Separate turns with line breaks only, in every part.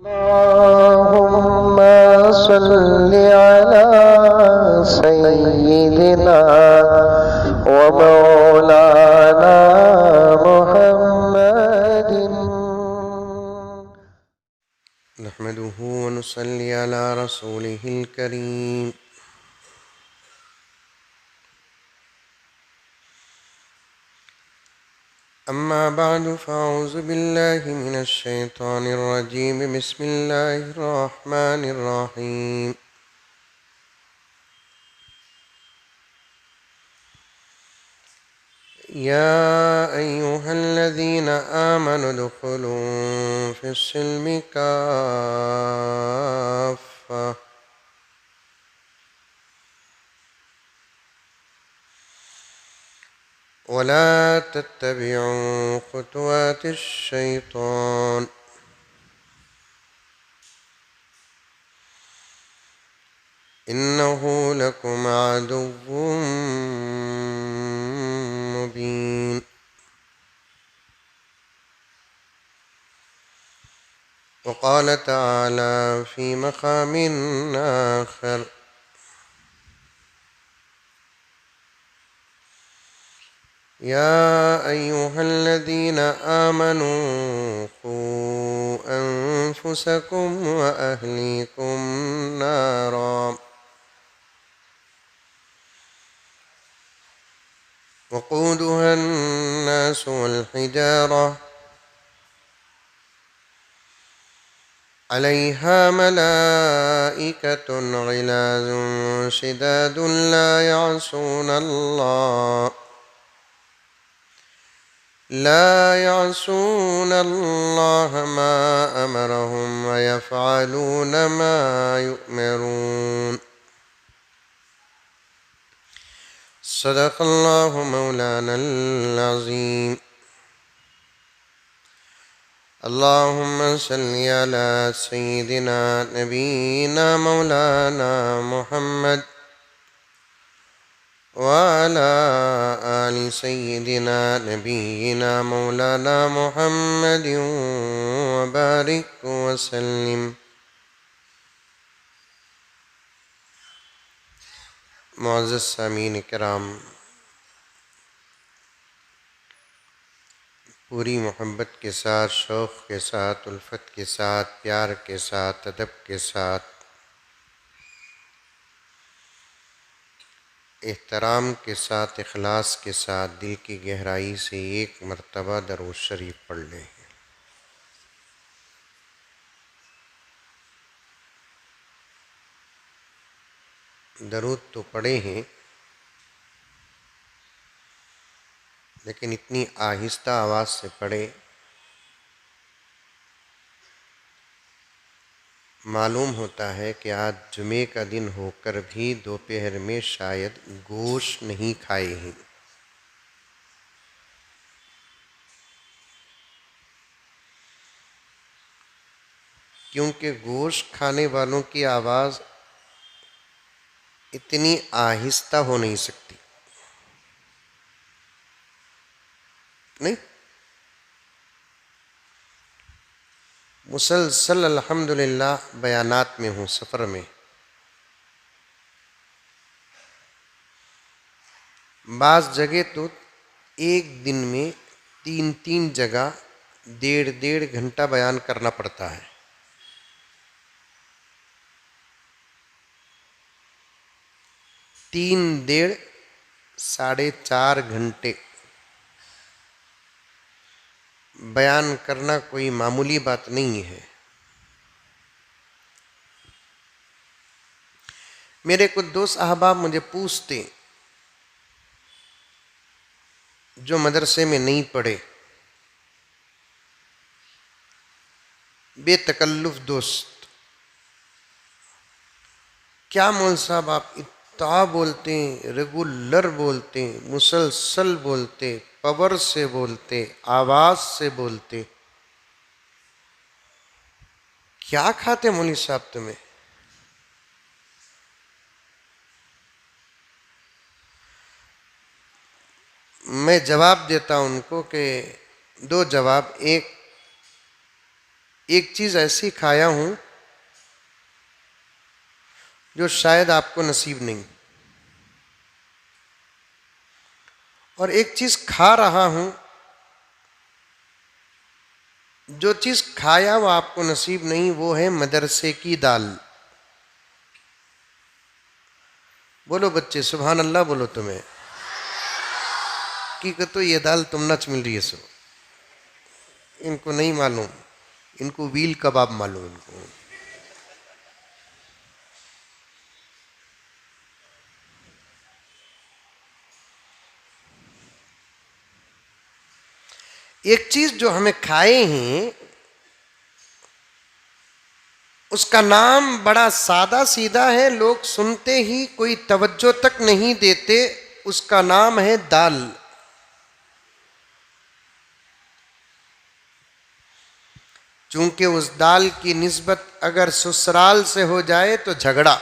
अल्लाहुम्मा सल्लि अला सय्यिदिना व मौलाना मुहम्मदिन नहमदुहु व नुसल्ली अला रसूलिहिल करीम। अम्मा बादु फ़अऊज़ु बिल्लाहि मिनश शैतानिर रजीम। बिस्मिल्लाहिर रहमानिर रहीम। या अय्युहल्लज़ीना आमनु दुख़ुलू फ़िस्सिल्मि काफ़्फ़ा वला तत्तबिउ ख़ुतुवातिश शैतान इन्नहु लकुम अदुव्वुम मुबीन। वक़ाल तआला फ़ी मक़ामिन आख़र या अय्युहल्लज़ीना आमनू क़ू अन्फ़ुसकुम व अहलीकुम नारा वक़ूदुहा अन्नासु वल हिजारा अलैहा मलाइकतुन ग़िलाज़ुन शिदादुन ला यअसून अल्लाह मा अमरहुम व यफ़अलून मा युअमरून। सदक़ल्लाहु मौलानल अज़ीम। अल्लाहुम्मा सल्लि अला सय्यिदिना नबीना मौलाना मुहम्मद व अला आलि सय्यिदिना नबीना मौलाना मुहम्मदिन व बारिक व सल्लिम। मुअज़्ज़ज़ सामीन किराम, पूरी मोहब्बत के साथ, शौक़ के साथ, उल्फत के साथ, प्यार के साथ, अदब के साथ, एहतराम के साथ, इखलास के साथ, दिल की गहराई से एक मरतबा दरूद शरीफ पढ़ लें। दरूद तो पढ़े हैं, लेकिन इतनी आहिस्ता आवाज़ से पढ़े। मालूम होता है कि आज जुमे का दिन होकर भी दोपहर में शायद गोश्त नहीं खाए हैं। क्योंकि गोश्त खाने वालों की आवाज़ इतनी आहिस्ता हो नहीं सकती, नहीं। मुसलसल अल्हम्दुलिल्लाह बयानात में हूँ, सफ़र में। बाज़ जगह तो एक दिन में 3-3 जगह 1.5 घंटा बयान करना पड़ता है। 3 1.5 4.5 घंटे बयान करना कोई मामूली बात नहीं है। मेरे कुछ दोस्त अहबाब मुझे पूछते, जो मदरसे में नहीं पढ़े, बेतकल्लुफ़ दोस्त, क्या मौलवी साहब आप इतना बोलते हैं, रेगुलर बोलते हैं, मुसलसल बोलते, पावर से बोलते, आवाज़ से बोलते, क्या खाते मौलवी साहब तुम्हें? मैं जवाब देता उनको कि 2 जवाब। एक, एक चीज ऐसी खाया हूं जो शायद आपको नसीब नहीं, और एक चीज खा रहा हूं जो चीज खाया वो आपको नसीब नहीं, वो है मदरसे की दाल। बोलो बच्चे सुभान अल्लाह बोलो। तुम्हें की तो ये दाल तुम नच मिल रही है सो, इनको नहीं मालूम, इनको व्हील कबाब मालूम इनको। एक चीज जो हमें खाए हैं उसका नाम बड़ा सादा सीधा है, लोग सुनते ही कोई तवज्जो तक नहीं देते, उसका नाम है दाल। चूंकि उस दाल की निस्बत अगर ससुराल से हो जाए तो झगड़ा,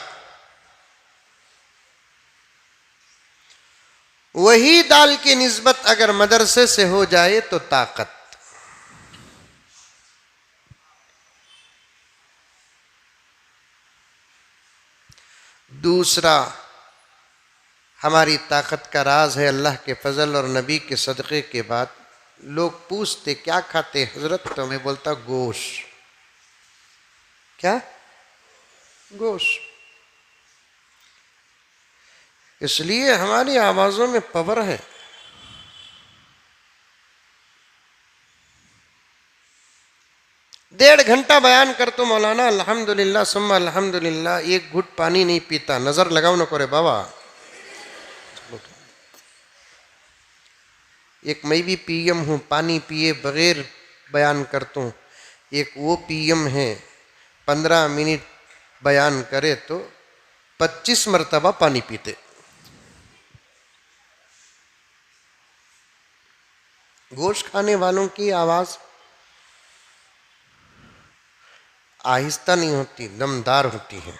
वही दाल की निस्बत अगर मदरसे से हो जाए तो ताकत। दूसरा, हमारी ताकत का राज है अल्लाह के फजल और नबी के सदक़े के बाद। लोग पूछते क्या खाते हजरत, तो मैं बोलता गोश्त। क्या? गोश्त। इसलिए हमारी आवाजों में पावर है। डेढ़ घंटा बयान कर तो मौलाना अल्हम्दुलिल्लाह सुम्मा अल्हम्दुलिल्लाह, एक घुट पानी नहीं पीता, नजर लगाओ न करे बाबा। एक मैं भी पीएम हूँ, पानी पिए बगैर बयान करता हूँ। एक वो पीएम है 15 मिनट बयान करे तो 25 मरतबा पानी पीते। गोश्त खाने वालों की आवाज आहिस्ता नहीं होती, दमदार होती है।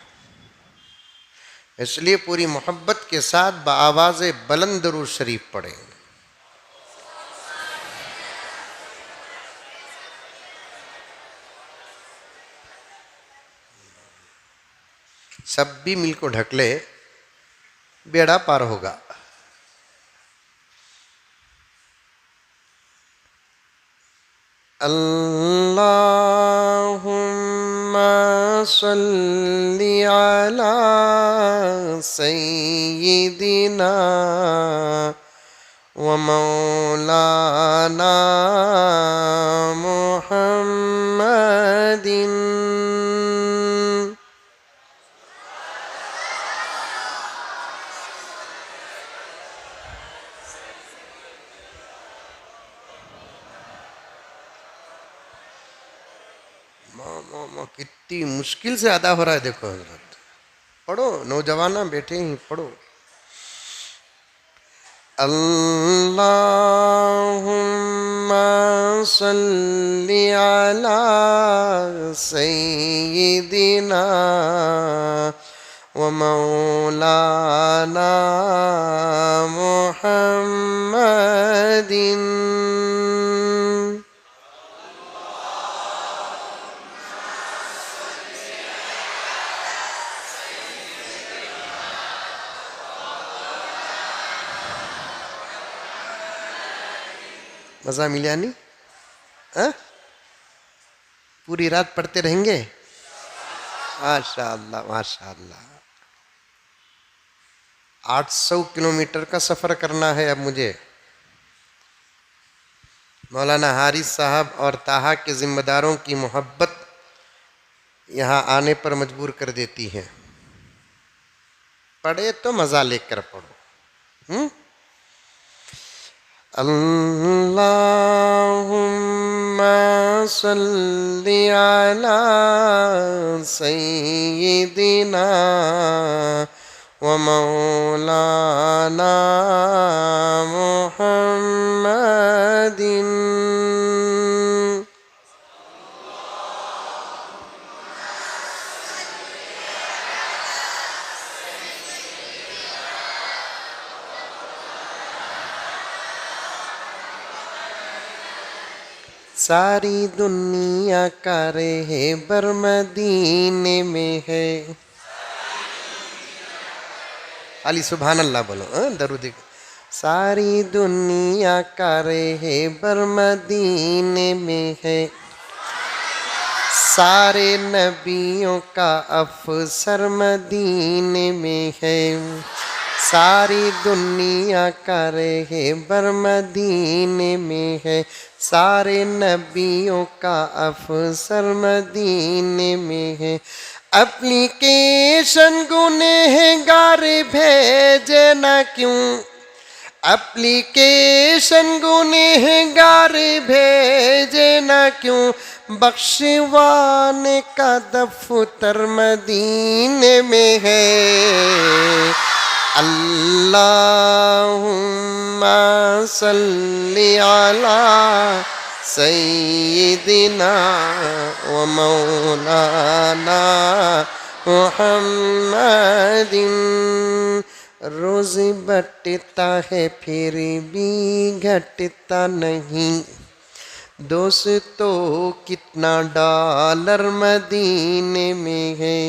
इसलिए पूरी मोहब्बत के साथ बाआवाज़ बुलंद दुरूद शरीफ पढ़ें। सब भी मिल को ढक ले, बेड़ा पार होगा। अल्लाहुम्मा सल्ली अला सय्यिदिना व मौलाना मुहम्मदिन। कितनी मुश्किल से अदा हो रहा है देखो हजरत। पढ़ो नौजवाना बैठे ही पढ़ो। अल्लाहुम्मा सल्ली अला सय्यिदिना व मौलाना मुहम्मदिन। मजा मिला नहीं? पूरी रात पढ़ते रहेंगे? माशाअल्लाह माशाअल्लाह। 800 किलोमीटर का सफर करना है अब मुझे। मौलाना हारिस साहब और ताहा के जिम्मेदारों की मोहब्बत यहाँ आने पर मजबूर कर देती है। पढ़े तो मजा लेकर पढ़ो। अल्लाहुम्मा सल्ली अला सय्यिदिना व मौलाना मुहम्मदिन। सारी दुनिया का रहबर मदीने में है। अली सुभान अल्लाह बोलो, दरूद। सारी दुनिया का रहबर मदीने में है, सारे नबियों का अफसर मदीने में है, सारी दुनिया का रहबर मदीने में है, सारे नबियों का अफसर मदीने में है। एप्लीकेशन गुनहगार भेजे न क्यों, एप्लीकेशन गुनहगार भेजे न क्यों, बख्शवाने का दफ्तर मदीने में है। अल्लाहुम्मा सल्ली अला सय्यिदिना व मौलाना मुहम्मदिन। रोज बटता है फिर भी घटता नहीं, दोस्तों कितना डॉलर मदीने में है।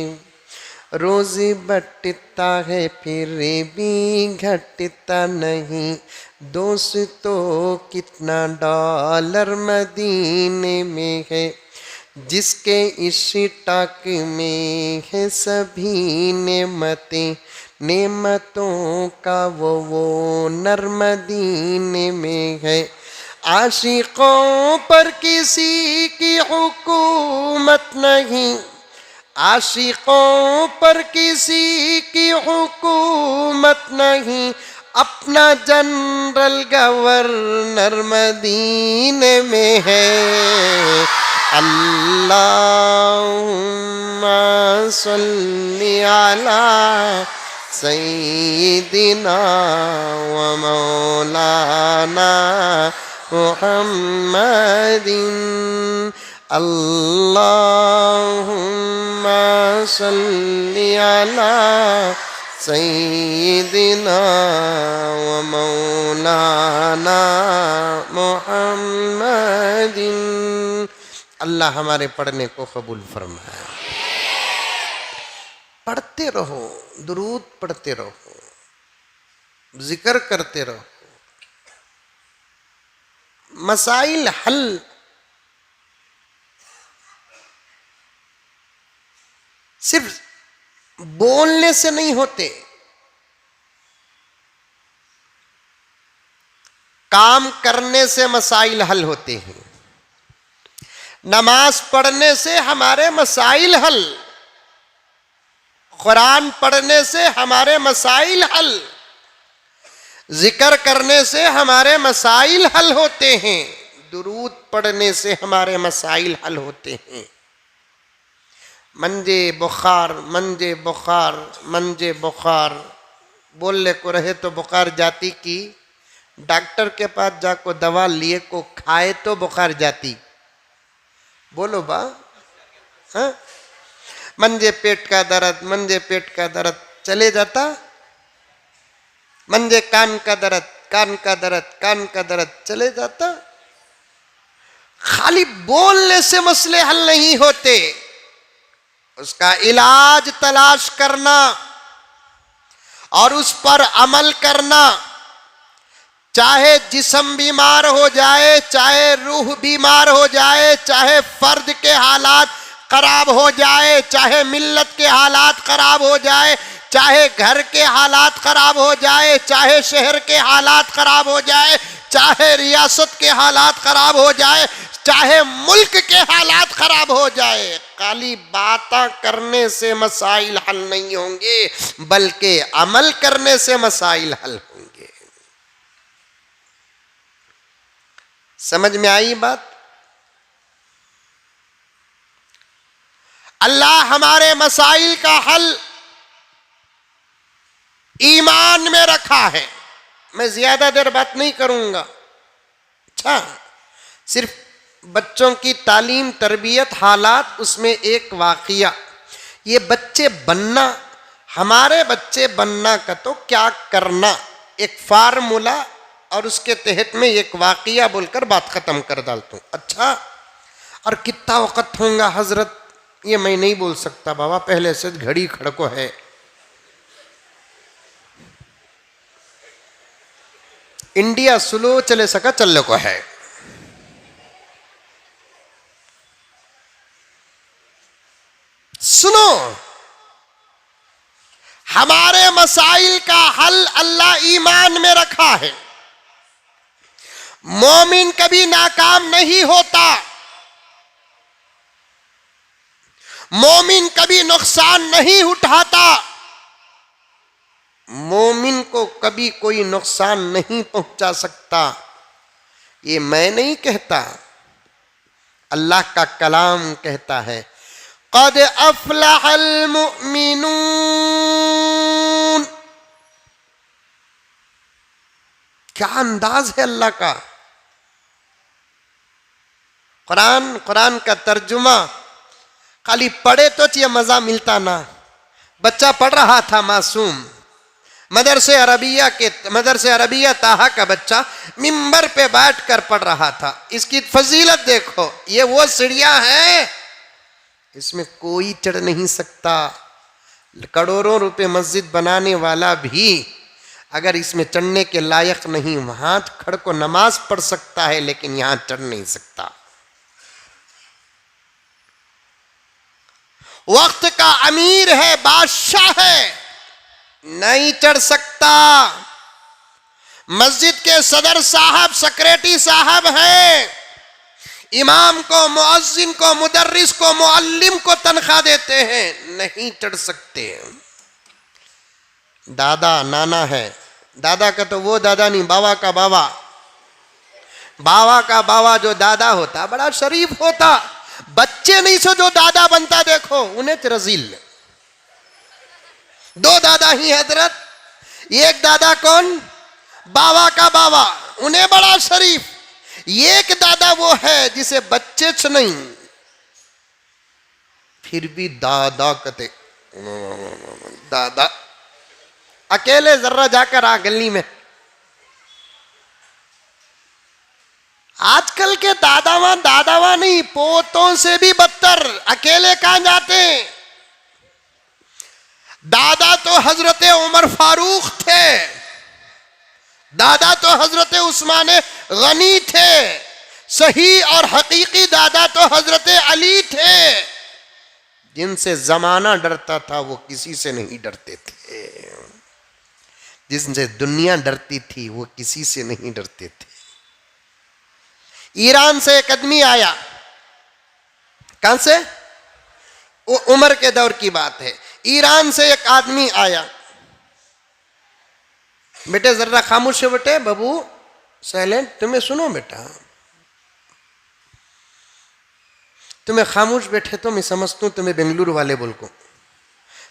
रोज बटता है फिर भी घटता नहीं, दोस्तों कितना डॉलर मदीने में है। जिसके इश्ताक में है सभी नेमतें, नेमतों का वो नर मदीने में है। आशिकों पर किसी की हुकूमत नहीं, आशिकों पर किसी की हुकूमत नहीं, अपना जनरल गवर्नर मदीने में है। अल्लाहुम्मा सल्ली अला सय्यिदिना व मौलाना मुहम्मदिन। अल्लाहुम्मा सल्ली अला सय्यिदिना व मौलाना मुहम्मदिन। अल्लाह हमारे पढ़ने को कबूल फरमाए। पढ़ते रहो, दुरूद पढ़ते रहो, जिक्र करते रहो, मसाइल हल सिर्फ बोलने से नहीं होते, काम करने से मसाइल हल होते हैं। नमाज पढ़ने से हमारे मसाइल हल, कुरान पढ़ने से हमारे मसाइल हल, जिक्र करने से हमारे मसाइल हल होते हैं, दुरूद पढ़ने से हमारे मसाइल हल होते हैं। मंजे बुखार, मंजे बुखार, मंजे बुखार बोलने को रहे तो बुखार जाती की, डॉक्टर के पास जाको दवा लिए को खाए तो बुखार जाती। बोलो बा, हाँ? मंजे पेट का दर्द, मंजे पेट का दर्द चले जाता, मंजे कान का दर्द, कान का दर्द, कान का दर्द चले जाता। खाली बोलने से मसले हल नहीं होते, उसका इलाज तलाश करना और उस पर अमल करना। चाहे जिस्म बीमार हो जाए, चाहे रूह बीमार हो जाए, चाहे फर्द के हालात खराब हो जाए, चाहे मिल्लत के हालात खराब हो जाए, चाहे घर के हालात खराब हो जाए, चाहे शहर के हालात खराब हो जाए, चाहे रियासत के हालात खराब हो जाए, चाहे मुल्क के हालात खराब हो जाए, खाली बातें करने से मसाइल हल नहीं होंगे, बल्कि अमल करने से मसाइल हल होंगे। समझ में आई बात? अल्लाह हमारे मसाइल का हल ईमान में रखा है। मैं ज्यादा देर बात नहीं करूंगा। अच्छा, सिर्फ बच्चों की तालीम, तरबियत, हालात, उसमें एक वाक़िया, ये बच्चे बनना, हमारे बच्चे बनना का तो क्या करना, एक फार्मूला और उसके तहत में एक वाकया बोलकर बात खत्म कर डालता हूं। अच्छा, और कितना वक्त होगा हजरत, ये मैं नहीं बोल सकता बाबा, पहले से घड़ी खड़को है। इंडिया स्लो चले सका चल को है। सुनो, हमारे मसाइल का हल अल्लाह ईमान में रखा है। मोमिन कभी नाकाम नहीं होता, मोमिन कभी नुकसान नहीं उठाता, मोमिन को कभी कोई नुकसान नहीं पहुंचा सकता। ये मैं नहीं कहता, अल्लाह का कलाम कहता है, क़द अफ़लहल मुअमिनून। क्या अंदाज है अल्लाह का। कुरान का तर्जुमा खाली पढ़े तो ये मजा मिलता ना। बच्चा पढ़ रहा था मासूम, मदरसे अरबिया ताहा का बच्चा मिंबर पे बैठकर पढ़ रहा था। इसकी फजीलत देखो, ये वो सीढ़ियां हैं, इसमें कोई चढ़ नहीं सकता। करोड़ों रुपए मस्जिद बनाने वाला भी अगर इसमें चढ़ने के लायक नहीं, वहां खड़ को नमाज पढ़ सकता है, लेकिन यहां चढ़ नहीं सकता। वक्त का अमीर है, बादशाह है, नहीं चढ़ सकता। मस्जिद के सदर साहब, सेक्रेटरी साहब हैं, इमाम को, मुअज्जिन को, मुदर्रिस को, मुअल्लिम को तनख्वाह देते हैं, नहीं चढ़ सकते। दादा नाना है, दादा का तो वो दादा नहीं, बाबा का बाबा। बाबा का बाबा जो दादा होता बड़ा शरीफ होता। बच्चे नहीं सो जो दादा बनता, देखो उन्हें रजील। दो दादा ही हजरत, एक दादा कौन, बाबा का बाबा, उन्हें बड़ा शरीफ। एक दादा वो है जिसे बच्चे च नहीं, फिर भी दादा कहते। दादा अकेले जर्रा जाकर आ गली में। आजकल के दादावा नहीं, पोतों से भी बदतर, अकेले कहां जाते। दादा तो हजरत उमर फारूक थे, दादा तो हजरत उस्मान गनी थे, सही और हकीकी दादा तो हजरत अली थे। जिनसे जमाना डरता था वो किसी से नहीं डरते थे, जिनसे दुनिया डरती थी वो किसी से नहीं डरते थे। ईरान से एक आदमी आया, कहां से, वो उमर के दौर की बात है। ईरान से एक आदमी आया, बेटे जरा खामोश है बेटे, बाबू साइलेंट, तुम्हें सुनो बेटा, तुम्हें खामोश बैठे तो मैं समझता हूं तुम्हें बेंगलुरु वाले बोल को,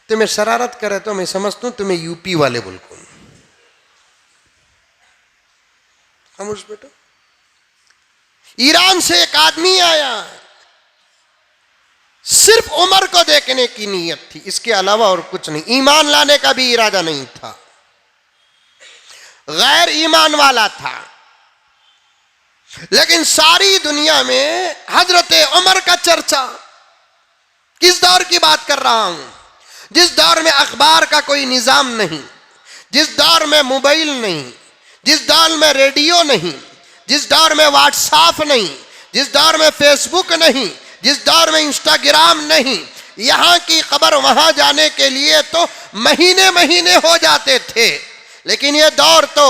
तुम्हें शरारत करे तो मैं समझता हूं तुम्हें यूपी वाले बोल को। खामोश बेटो। ईरान से एक आदमी आया, सिर्फ उमर को देखने की नीयत थी, इसके अलावा और कुछ नहीं। ईमान लाने का भी इरादा नहीं था, गैर ईमान वाला था। लेकिन सारी दुनिया में हजरत उमर का चर्चा। किस दौर की बात कर रहा हूं, जिस दौर में अखबार का कोई निजाम नहीं, जिस दौर में मोबाइल नहीं, जिस दौर में रेडियो नहीं, जिस दौर में व्हाट्सएप नहीं, जिस दौर में फेसबुक नहीं, जिस दौर में इंस्टाग्राम नहीं। यहां की खबर वहां जाने के लिए तो महीने महीने हो जाते थे। लेकिन ये दौर तो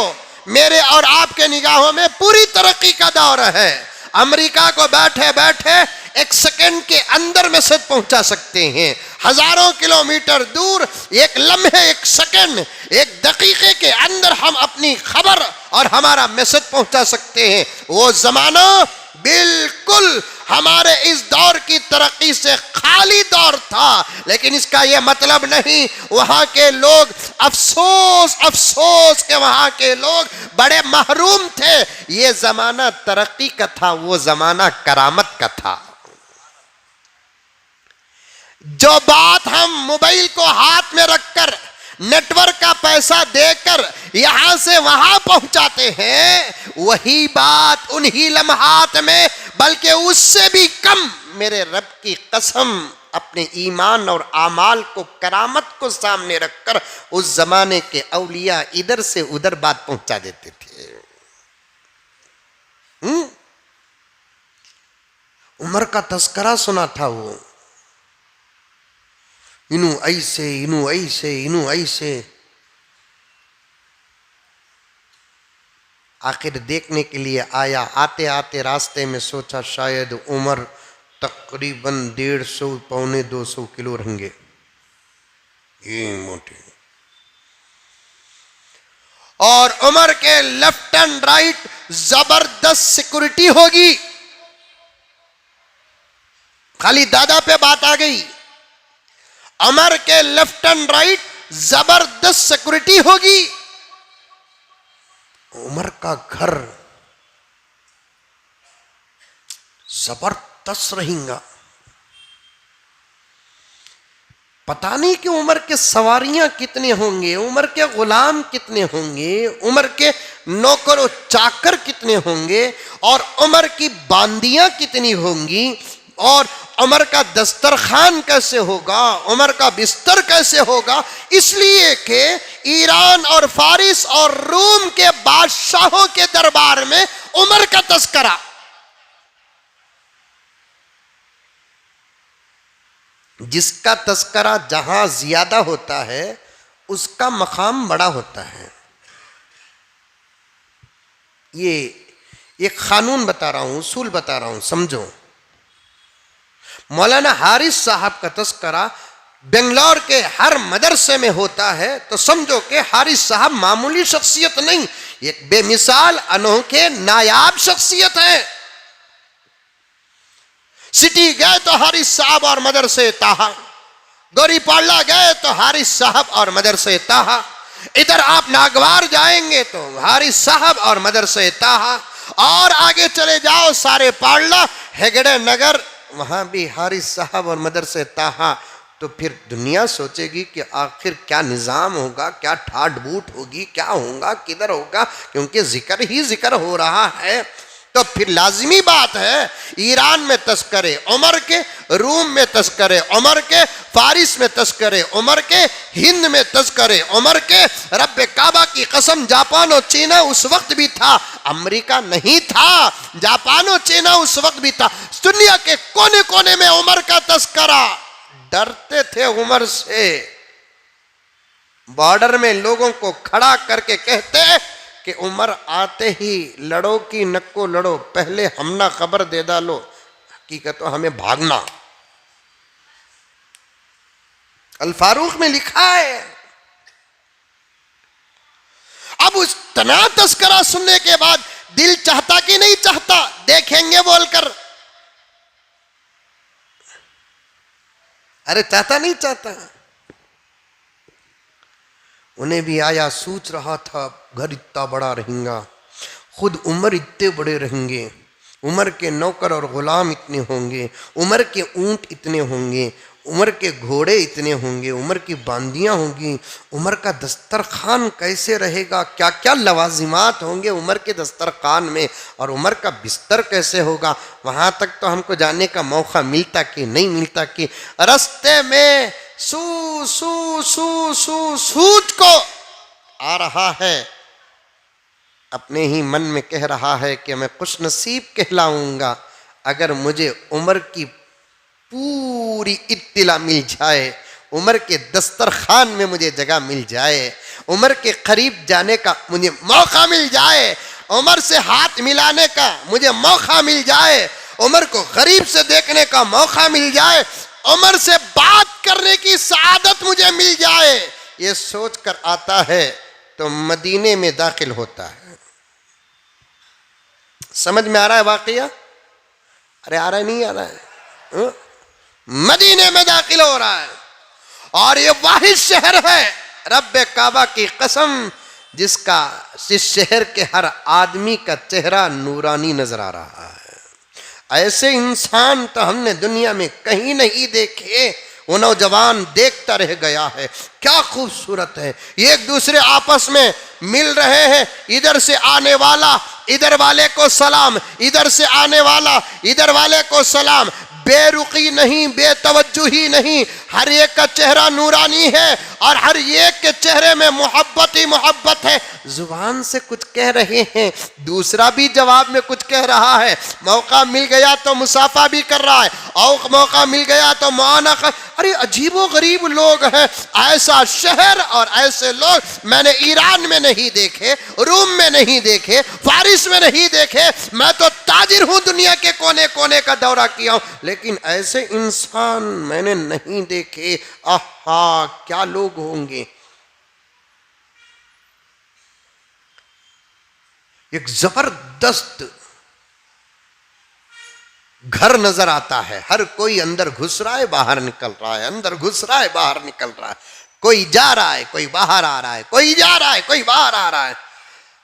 मेरे और आपके निगाहों में पूरी तरक्की का दौर है। अमेरिका को बैठे बैठे एक सेकंड के अंदर मैसेज पहुंचा सकते हैं, हजारों किलोमीटर दूर एक लम्हे, एक सेकंड, एक दकीके के अंदर हम अपनी खबर और हमारा मैसेज पहुंचा सकते हैं। वो जमाना बिल्कुल हमारे इस दौर की तरक्की से खाली दौर था। लेकिन इसका यह मतलब नहीं वहां के लोग अफसोस के वहां के लोग बड़े महरूम थे। ये जमाना तरक्की का था, वो जमाना करामत का था। जो बात हम मोबाइल को हाथ में रखकर नेटवर्क का पैसा देकर यहां से वहां पहुंचाते हैं, वही बात उन्हीं लम्हात में, बल्कि उससे भी कम, मेरे रब की कसम, अपने ईमान और आमाल को, करामत को सामने रखकर उस जमाने के औलिया इधर से उधर बात पहुंचा देते थे। उमर का तस्करा सुना था वो, इनू ऐसे, इनू ऐसे, इनू ऐसे। आखिर देखने के लिए आया, आते आते रास्ते में सोचा शायद उमर तकरीबन 150 पौने 200 किलो रहेंगे, ये मोटे। और उमर के लेफ्ट एंड राइट जबरदस्त सिक्योरिटी होगी। खाली दादा पे बात आ गई, उमर के लेफ्ट एंड राइट जबरदस्त सिक्योरिटी होगी। उमर का घर जबरदस्त रहेगा। पता नहीं कि उमर के सवारियां कितने होंगे, उमर के गुलाम कितने होंगे, उमर के नौकर और चाकर कितने होंगे, और उमर की बांदियां कितनी होंगी, और उमर का दस्तरखान कैसे होगा, उमर का बिस्तर कैसे होगा। इसलिए कि ईरान और फारिस और रूम के बादशाहों के दरबार में उमर का तस्करा, जिसका तस्करा जहां ज्यादा होता है उसका मकाम बड़ा होता है। ये एक कानून बता रहा हूं, उसूल बता रहा हूं, समझो। मौलाना हारिस साहब का तस्करा बेंगलोर के हर मदरसे में होता है, तो समझो कि हारिस साहब मामूली शख्सियत नहीं, एक बेमिसाल अनोखे नायाब शख्सियत है। सिटी गए तो हारिस साहब और मदरसे ताहा, गोरीपाड़ा गए तो हारिस साहब और मदरसे ताहा, इधर आप नागवार जाएंगे तो हारिस साहब और मदरसे ताहा, और आगे चले जाओ सारे पाड़ला, हेगड़े नगर, वहां भी हारिस साहब और मदरसे ताहा। तो फिर दुनिया सोचेगी कि आखिर क्या निज़ाम होगा, क्या ठाट बूट होगी, क्या होगा, किधर होगा, क्योंकि जिक्र ही जिक्र हो रहा है। तो फिर लाजिमी बात है, ईरान में तस्करे उमर के, रूम में तस्करे उमर के, फारिस में तस्करे उमर के, हिंद में तस्करे उमर के, रब काबा की कसम जापान और चीना उस वक्त भी था, अमेरिका नहीं था, जापान और चीना उस वक्त भी था। दुनिया के कोने कोने में उमर का तस्करा, डरते थे उमर से। बॉर्डर में लोगों को खड़ा करके कहते कि उमर आते ही लड़ो की नक्को लड़ो, पहले हमना खबर दे डालो, हकीकत तो हमें भागना। अल फारूक में लिखा है। अब उस तना तस्करा सुनने के बाद दिल चाहता कि नहीं चाहता देखेंगे बोलकर? अरे चाहता नहीं चाहता? उन्हें भी आया, सोच रहा था घर इतना बड़ा रहेगा, खुद उमर इतने बड़े रहेंगे, उमर के नौकर और गुलाम इतने होंगे, उमर के ऊंट इतने होंगे, उमर के घोड़े इतने होंगे, उमर की बांदियां होंगी, उमर का दस्तरखान कैसे रहेगा, क्या क्या लवाजिमात होंगे उमर के दस्तरखान में, और उमर का बिस्तर कैसे होगा। वहाँ तक तो हमको जाने का मौका मिलता कि नहीं मिलता कि रास्ते में सू सू सू सू सूझ को आ रहा है, अपने ही मन में कह रहा है कि मैं खुश नसीब कहलाऊंगा अगर मुझे उमर की पूरी इत्तिला मिल जाए, उमर के दस्तरखान में मुझे जगह मिल जाए, उमर के करीब जाने का मुझे मौका मिल जाए, उमर से हाथ मिलाने का मुझे मौका मिल जाए, उमर को करीब से देखने का मौका मिल जाए, उमर से बात करने की सआदत मुझे मिल जाए। ये सोच कर आता है तो मदीने में दाखिल होता है। समझ में आ रहा है वाकया? अरे आ रहा है, नहीं आ रहा है? मदीने में दाखिल हो रहा है, और ये वाहिद शहर है रब्बे काबा की कसम जिस शहर के हर आदमी का चेहरा नूरानी नजर आ रहा है। ऐसे इंसान तो हमने दुनिया में कहीं नहीं देखे। वो नौजवान देखता रह गया है। क्या खूबसूरत है, ये एक दूसरे आपस में मिल रहे हैं। इधर से आने वाला इधर वाले को सलाम, इधर से आने वाला इधर वाले को सलाम। बेरुखी नहीं, बेतवज्जुही नहीं, हर एक का चेहरा नूरानी है और हर एक के चेहरे में मोहब्बत ही मोहब्बत है। जुबान से कुछ कह रहे हैं, दूसरा भी जवाब में कुछ कह रहा है। मौका मिल गया तो मुसाफा भी कर रहा है और मौका मिल गया तो मुआना कर। अरे अजीबो गरीब लोग हैं। ऐसा शहर और ऐसे लोग मैंने ईरान में नहीं देखे, रूम में नहीं देखे, फारिस में नहीं देखे। मैं तो ताजिर हूं, दुनिया के कोने कोने का दौरा किया हूं, लेकिन ऐसे इंसान मैंने नहीं देखे। आहा, क्या लोग होंगे। एक जबरदस्त घर नजर आता है। हर कोई अंदर घुस रहा है, बाहर निकल रहा है, अंदर घुस रहा है, बाहर निकल रहा है। कोई जा रहा है, कोई बाहर आ रहा है, कोई जा रहा है, कोई बाहर आ रहा है।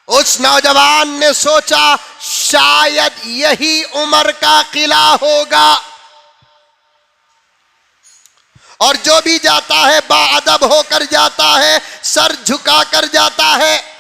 उस नौजवान ने सोचा शायद यही उमर का किला होगा, और जो भी जाता है बाअदब होकर जाता है, सर झुका कर जाता है।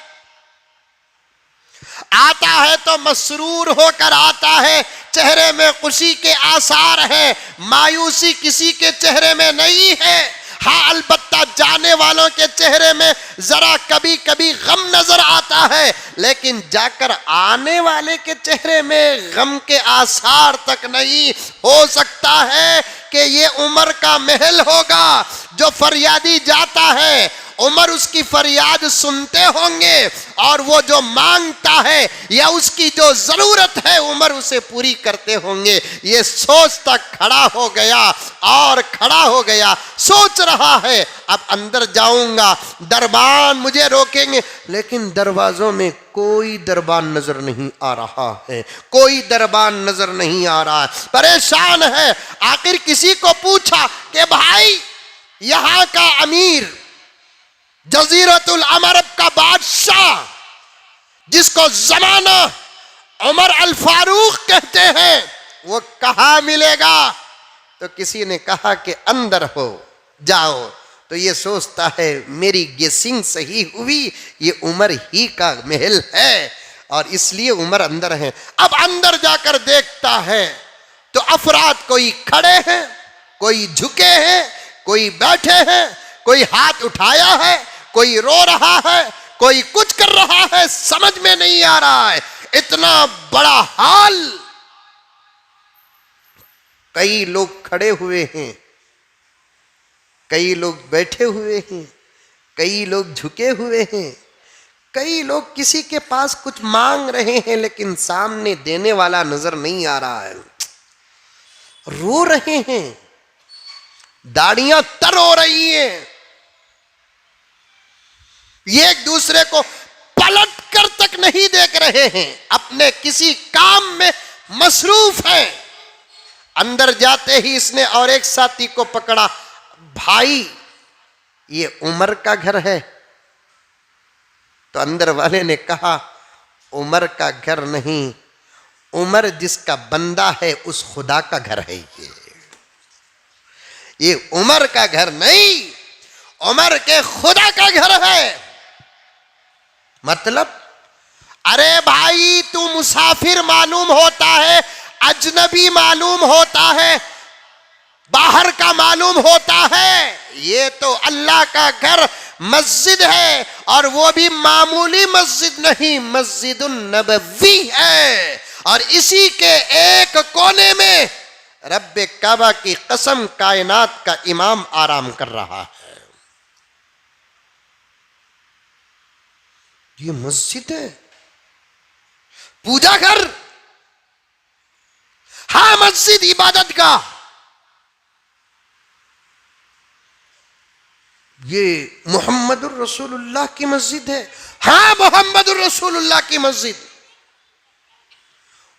आता है तो मसरूर होकर आता है, चेहरे में खुशी के आसार हैं, मायूसी किसी के चेहरे में नहीं है। हाँ, अलबत्ता जाने वालों के चेहरे में जरा कभी कभी गम नजर आता है, लेकिन जाकर आने वाले के चेहरे में गम के आसार तक नहीं। हो सकता है कि ये उमर का महल होगा। जो फरियादी जाता है उमर उसकी फरियाद सुनते होंगे, और वो जो मांगता है या उसकी जो जरूरत है उमर उसे पूरी करते होंगे। ये सोचता खड़ा हो गया और खड़ा हो गया, सोच रहा है अब अंदर जाऊंगा, दरबान मुझे रोकेंगे, लेकिन दरवाजों में कोई दरबान नजर नहीं आ रहा है, कोई दरबान नजर नहीं आ रहा है। परेशान है। आखिर किसी को पूछा कि भाई यहां का अमीर, जजीरतुल अरब का बादशाह, जिसको जमाना उमर अल फारूक कहते हैं, वो कहाँ मिलेगा? तो किसी ने कहा कि अंदर हो, जाओ। तो ये सोचता है मेरी गेसिंग सही हुई, ये उमर ही का महल है और इसलिए उमर अंदर है। अब अंदर जाकर देखता है तो अफराद कोई खड़े हैं, कोई झुके हैं, कोई बैठे हैं, कोई हाथ उठाया है, कोई रो रहा है, कोई कुछ कर रहा है, समझ में नहीं आ रहा है। इतना बड़ा हाल। कई लोग खड़े हुए हैं, कई लोग बैठे हुए हैं, कई लोग झुके हुए हैं, कई लोग किसी के पास कुछ मांग रहे हैं लेकिन सामने देने वाला नजर नहीं आ रहा है। रो रहे हैं, दाढ़ियां तर हो रही हैं, ये एक दूसरे को पलट कर तक नहीं देख रहे हैं, अपने किसी काम में मसरूफ हैं। अंदर जाते ही इसने और एक साथी को पकड़ा, भाई ये उमर का घर है। तो अंदर वाले ने कहा उमर का घर नहीं, उमर जिसका बंदा है उस खुदा का घर है। ये उमर का घर नहीं, उमर के खुदा का घर है। मतलब अरे भाई तू मुसाफिर मालूम होता है, अजनबी मालूम होता है, बाहर का मालूम होता है, ये तो अल्लाह का घर मस्जिद है, और वो भी मामूली मस्जिद नहीं, मस्जिदुन नबवी है। और इसी के एक कोने में रब्बे काबा की कसम कायनात का इमाम आराम कर रहा है। ये मस्जिद है, पूजा घर। हाँ, मस्जिद इबादत का। ये मोहम्मदुर रसूलुल्लाह की मस्जिद है। हाँ, मोहम्मदुर रसूलुल्लाह की मस्जिद।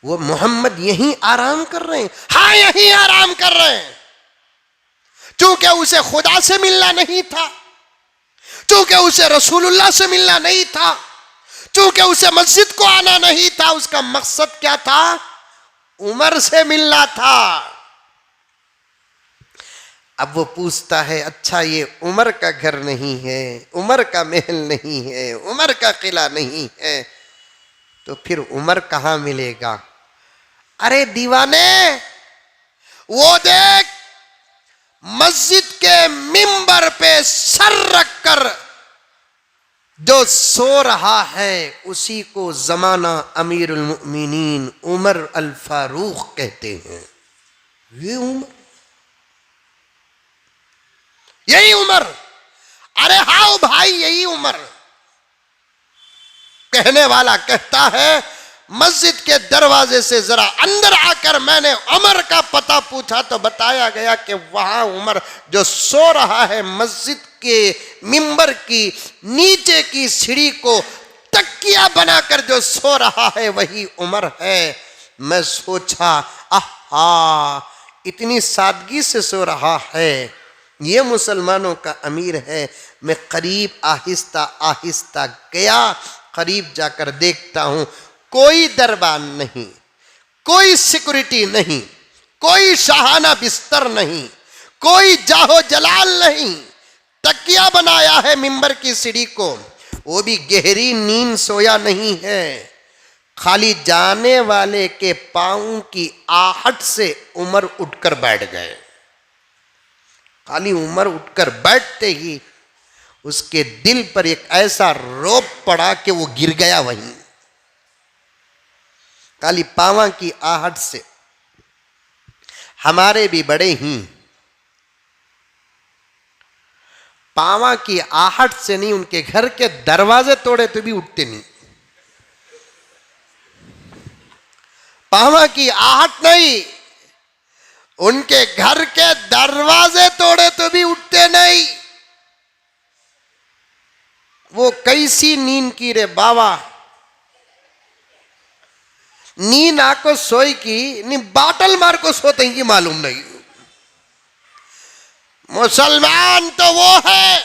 वो मोहम्मद यहीं आराम कर रहे हैं। हाँ, यहीं आराम कर रहे हैं। चूंकि उसे खुदा से मिलना नहीं था, चूंकि उसे रसूलुल्लाह से मिलना नहीं था, चूंकि उसे मस्जिद को आना नहीं था, उसका मकसद क्या था? उमर से मिलना था। अब वो पूछता है, अच्छा ये उमर का घर नहीं है, उमर का महल नहीं है, उमर का किला नहीं है, तो फिर उमर कहाँ मिलेगा? अरे दीवाने, वो देख मस्जिद के मिंबर पे सर रखकर जो सो रहा है उसी को जमाना अमीरुल मुमिनीन उमर अल फारूक कहते हैं। ये उमर, यही उमर। अरे हाँ भाई, यही उमर। कहने वाला कहता है, मस्जिद के दरवाजे से जरा अंदर आकर मैंने उमर का पता पूछा तो बताया गया कि वहां उमर जो सो रहा है, मस्जिद के मिंबर की नीचे की सीढ़ी को तकिया बनाकर जो सो रहा है वही उमर है। मैं सोचा, आहा, इतनी सादगी से सो रहा है, ये मुसलमानों का अमीर है। मैं करीब आहिस्ता आहिस्ता गया, करीब जाकर देखता हूं कोई दरबान नहीं, कोई सिक्योरिटी नहीं, कोई शाहाना बिस्तर नहीं, कोई जाहो जलाल नहीं। तकिया बनाया है मिंबर की सीढ़ी को, वो भी गहरी नींद सोया नहीं है। खाली जाने वाले के पांव की आहट से उमर उठकर बैठ गए। खाली उमर उठकर बैठते ही उसके दिल पर एक ऐसा रौब पड़ा कि वो गिर गया वहीं, खाली पांव की आहट से। हमारे भी बड़े ही पांव की आहट से नहीं, उनके घर के दरवाजे तोड़े तो भी उठते नहीं। पांव की आहट नहीं, उनके घर के दरवाजे तोड़े तो भी उठते नहीं। वो कैसी नींद की रे बाबा, नींद आको सोई की नी बाटल मार को सोते ही मालूम नहीं। मुसलमान तो वो है।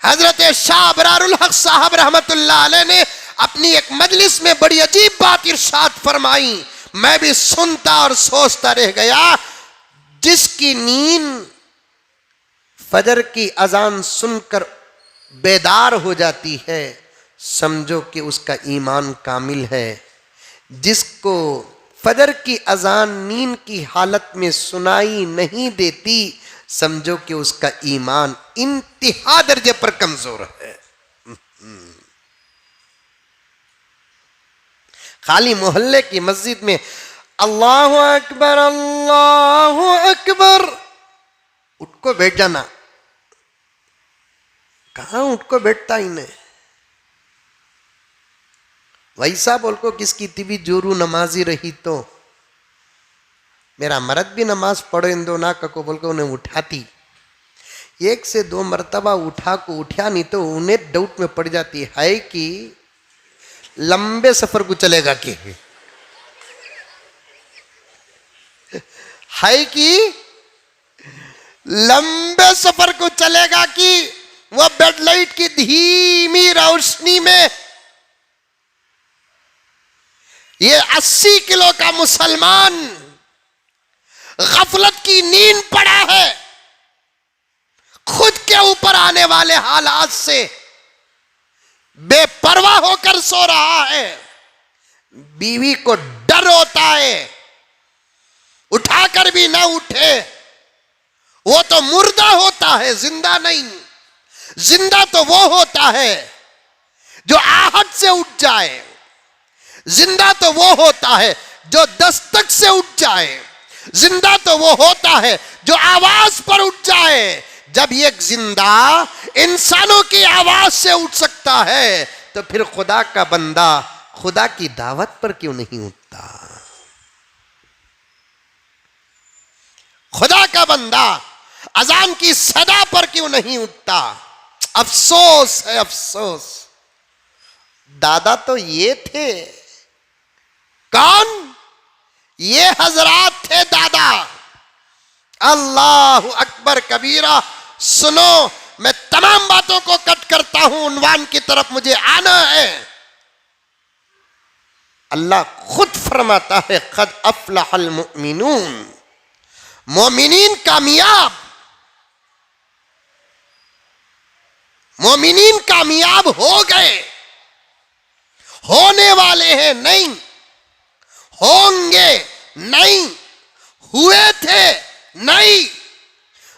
हजरत शाह अबरारुल हक साहब रहमतुल्लाह अलैह ने अपनी एक मजलिस में बड़ी अजीब बात इरशाद फरमाई। मैं भी सुनता और सोचता रह गया। जिसकी नींद फजर की अजान सुनकर बेदार हो जाती है, समझो कि उसका ईमान कामिल है। जिसको फजर की अजान नींद की हालत में सुनाई नहीं देती, समझो कि उसका ईमान इंतहा दर्जे पर कमजोर है। खाली मोहल्ले की मस्जिद में अल्लाहु अकबर अल्लाहु अकबर, उठ को बैठ जाना। कहां उठ को बैठता इन्हें? वैसा बोल को किसकी तिबी जोरू नमाजी रही तो मेरा मर्द भी नमाज पढ़ो इन दो ना को बोल को उन्हें उठाती। एक से दो मर्तबा उठा को उठा नहीं तो उन्हें डाउट में पड़ जाती है कि लंबे सफर को चलेगा कि है कि लंबे सफर को चलेगा कि वह बेड लाइट की धीमी रोशनी में ये 80 किलो का मुसलमान गफलत की नींद पड़ा है, खुद के ऊपर आने वाले हालात से बेपरवाह होकर सो रहा है। बीवी को डर होता है, उठाकर भी ना उठे, वो तो मुर्दा होता है, जिंदा नहीं। जिंदा तो वो होता है जो आहट से उठ जाए, जिंदा तो वो होता है जो दस्तक से उठ जाए, जिंदा तो वो होता है जो आवाज पर उठ जाए। जब एक जिंदा इंसानों की आवाज से उठ सकता है तो फिर खुदा का बंदा खुदा की दावत पर क्यों नहीं उठता? खुदा का बंदा अजान की सदा पर क्यों नहीं उठता? अफसोस है, अफसोस। दादा तो ये थे, कौन? ये हजरात थे दादा। अल्लाहु अकबर कबीरा। सुनो, मैं तमाम बातों को कट करता हूं, उन्वान की तरफ मुझे आना है। अल्लाह खुद फरमाता है, क़द अफ़लहल मुमिनून, मोमिनीन कामयाब, मोमिनीन कामयाब हो गए, होने वाले हैं नहीं, होंगे नहीं, हुए थे नहीं।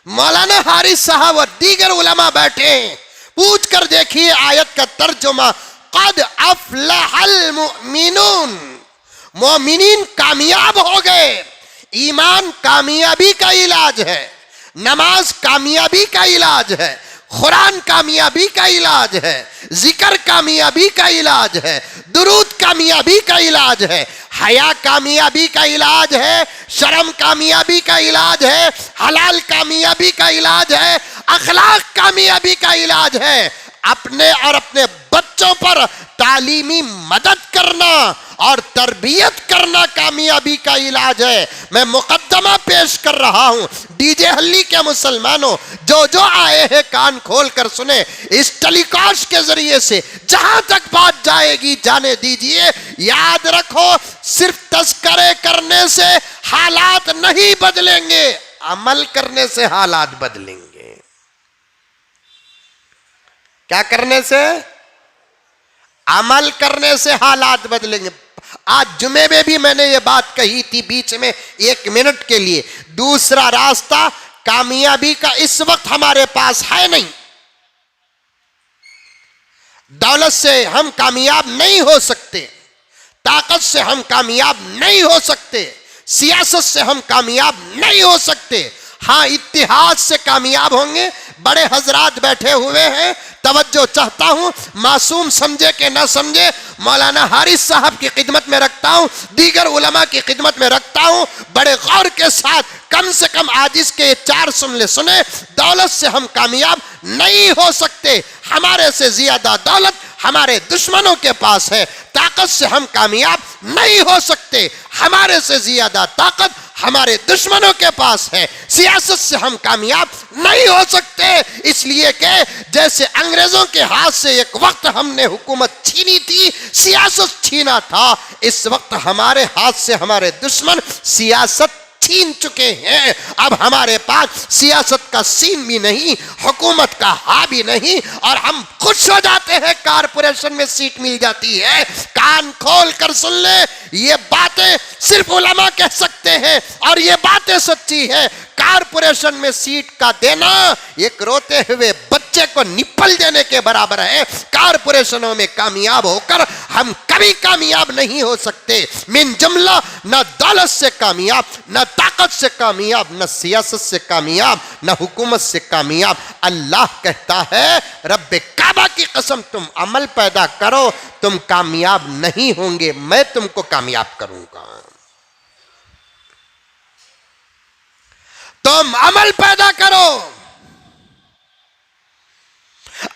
मौलाना हारिस साहब और दीगर उलमा बैठे हैं, पूछ कर देखिए आयत का तर्जुमा, कद अफलहल मुमिनून, मोमिनीन कामयाब हो गए। ईमान कामयाबी का इलाज है, नमाज कामयाबी का इलाज है, कुरान कामयाबी का इलाज है, जिक्र कामयाबी का इलाज है, दुरूद कामयाबी का इलाज है, हया कामयाबी का इलाज है, शर्म कामयाबी का इलाज है, हलाल कामयाबी का इलाज है, अखलाक कामयाबी का इलाज है। अपने और अपने बच्चों पर तालीमी मदद करना और तरबियत करना कामयाबी का इलाज है। मैं मुकद्दमा पेश कर रहा हूं, डीजे हल्ली के मुसलमानों, जो जो आए हैं कान खोल कर सुने। इस टेलीकास्ट के जरिए से जहां तक बात जाएगी जाने दीजिए। याद रखो, सिर्फ तस्करे करने से हालात नहीं बदलेंगे, अमल करने से हालात बदलेंगे। क्या करने से? अमल करने से हालात बदलेंगे। आज जुमे में भी मैंने ये बात कही थी, बीच में 1 मिनट के लिए। दूसरा रास्ता कामयाबी का इस वक्त हमारे पास है नहीं। दौलत से हम कामयाब नहीं हो सकते, ताकत से हम कामयाब नहीं हो सकते, सियासत से हम कामयाब नहीं हो सकते। हाँ, इत्तिहाद से कामयाब होंगे। बड़े हजरात बैठे हुए हैं, तवज्जो चाहता हूं, मासूम समझे के ना समझे, मौलाना हारिस साहब की खिदमत में रखता हूं, दीगर उलमा की खिदमत में रखता हूं। बड़े गौर के साथ कम से कम आज इसके 4 सुने। दौलत से हम कामयाब नहीं हो सकते, हमारे से ज्यादा दौलत हमारे दुश्मनों के पास है। ताकत से हम कामयाब नहीं हो सकते, हमारे से ज्यादा ताकत हमारे दुश्मनों के पास है। सियासत से हम कामयाब नहीं हो सकते, इसलिए कि जैसे अंग्रेजों के हाथ से एक वक्त हमने हुकूमत छीनी थी, सियासत छीना था, इस वक्त हमारे हाथ से हमारे दुश्मन सियासत छीन चुके हैं। अब हमारे पास सियासत का सीन भी नहीं, हुकूमत का हा भी नहीं, और हम खुश हो जाते हैं कारपोरेशन में सीट मिल जाती है। कान खोल कर सुन ले, ये बातें सिर्फ उलमा कह सकते हैं और ये बातें सच्ची है। कारपोरेशन में सीट का देना एक रोते हुए बच्चे को निप्पल देने के बराबर है। कारपोरेशनों में कामयाब होकर हम कभी कामयाब नहीं हो सकते। मिन जुमला, न दौलत से कामयाब, न ताकत से कामयाब, न सियासत से कामयाब, न हुकूमत से कामयाब। अल्लाह कहता है, रब्बे काबा की कसम, तुम अमल पैदा करो, तुम कामयाब नहीं होंगे, मैं तुमको कामयाब करूंगा। तुम अमल पैदा करो,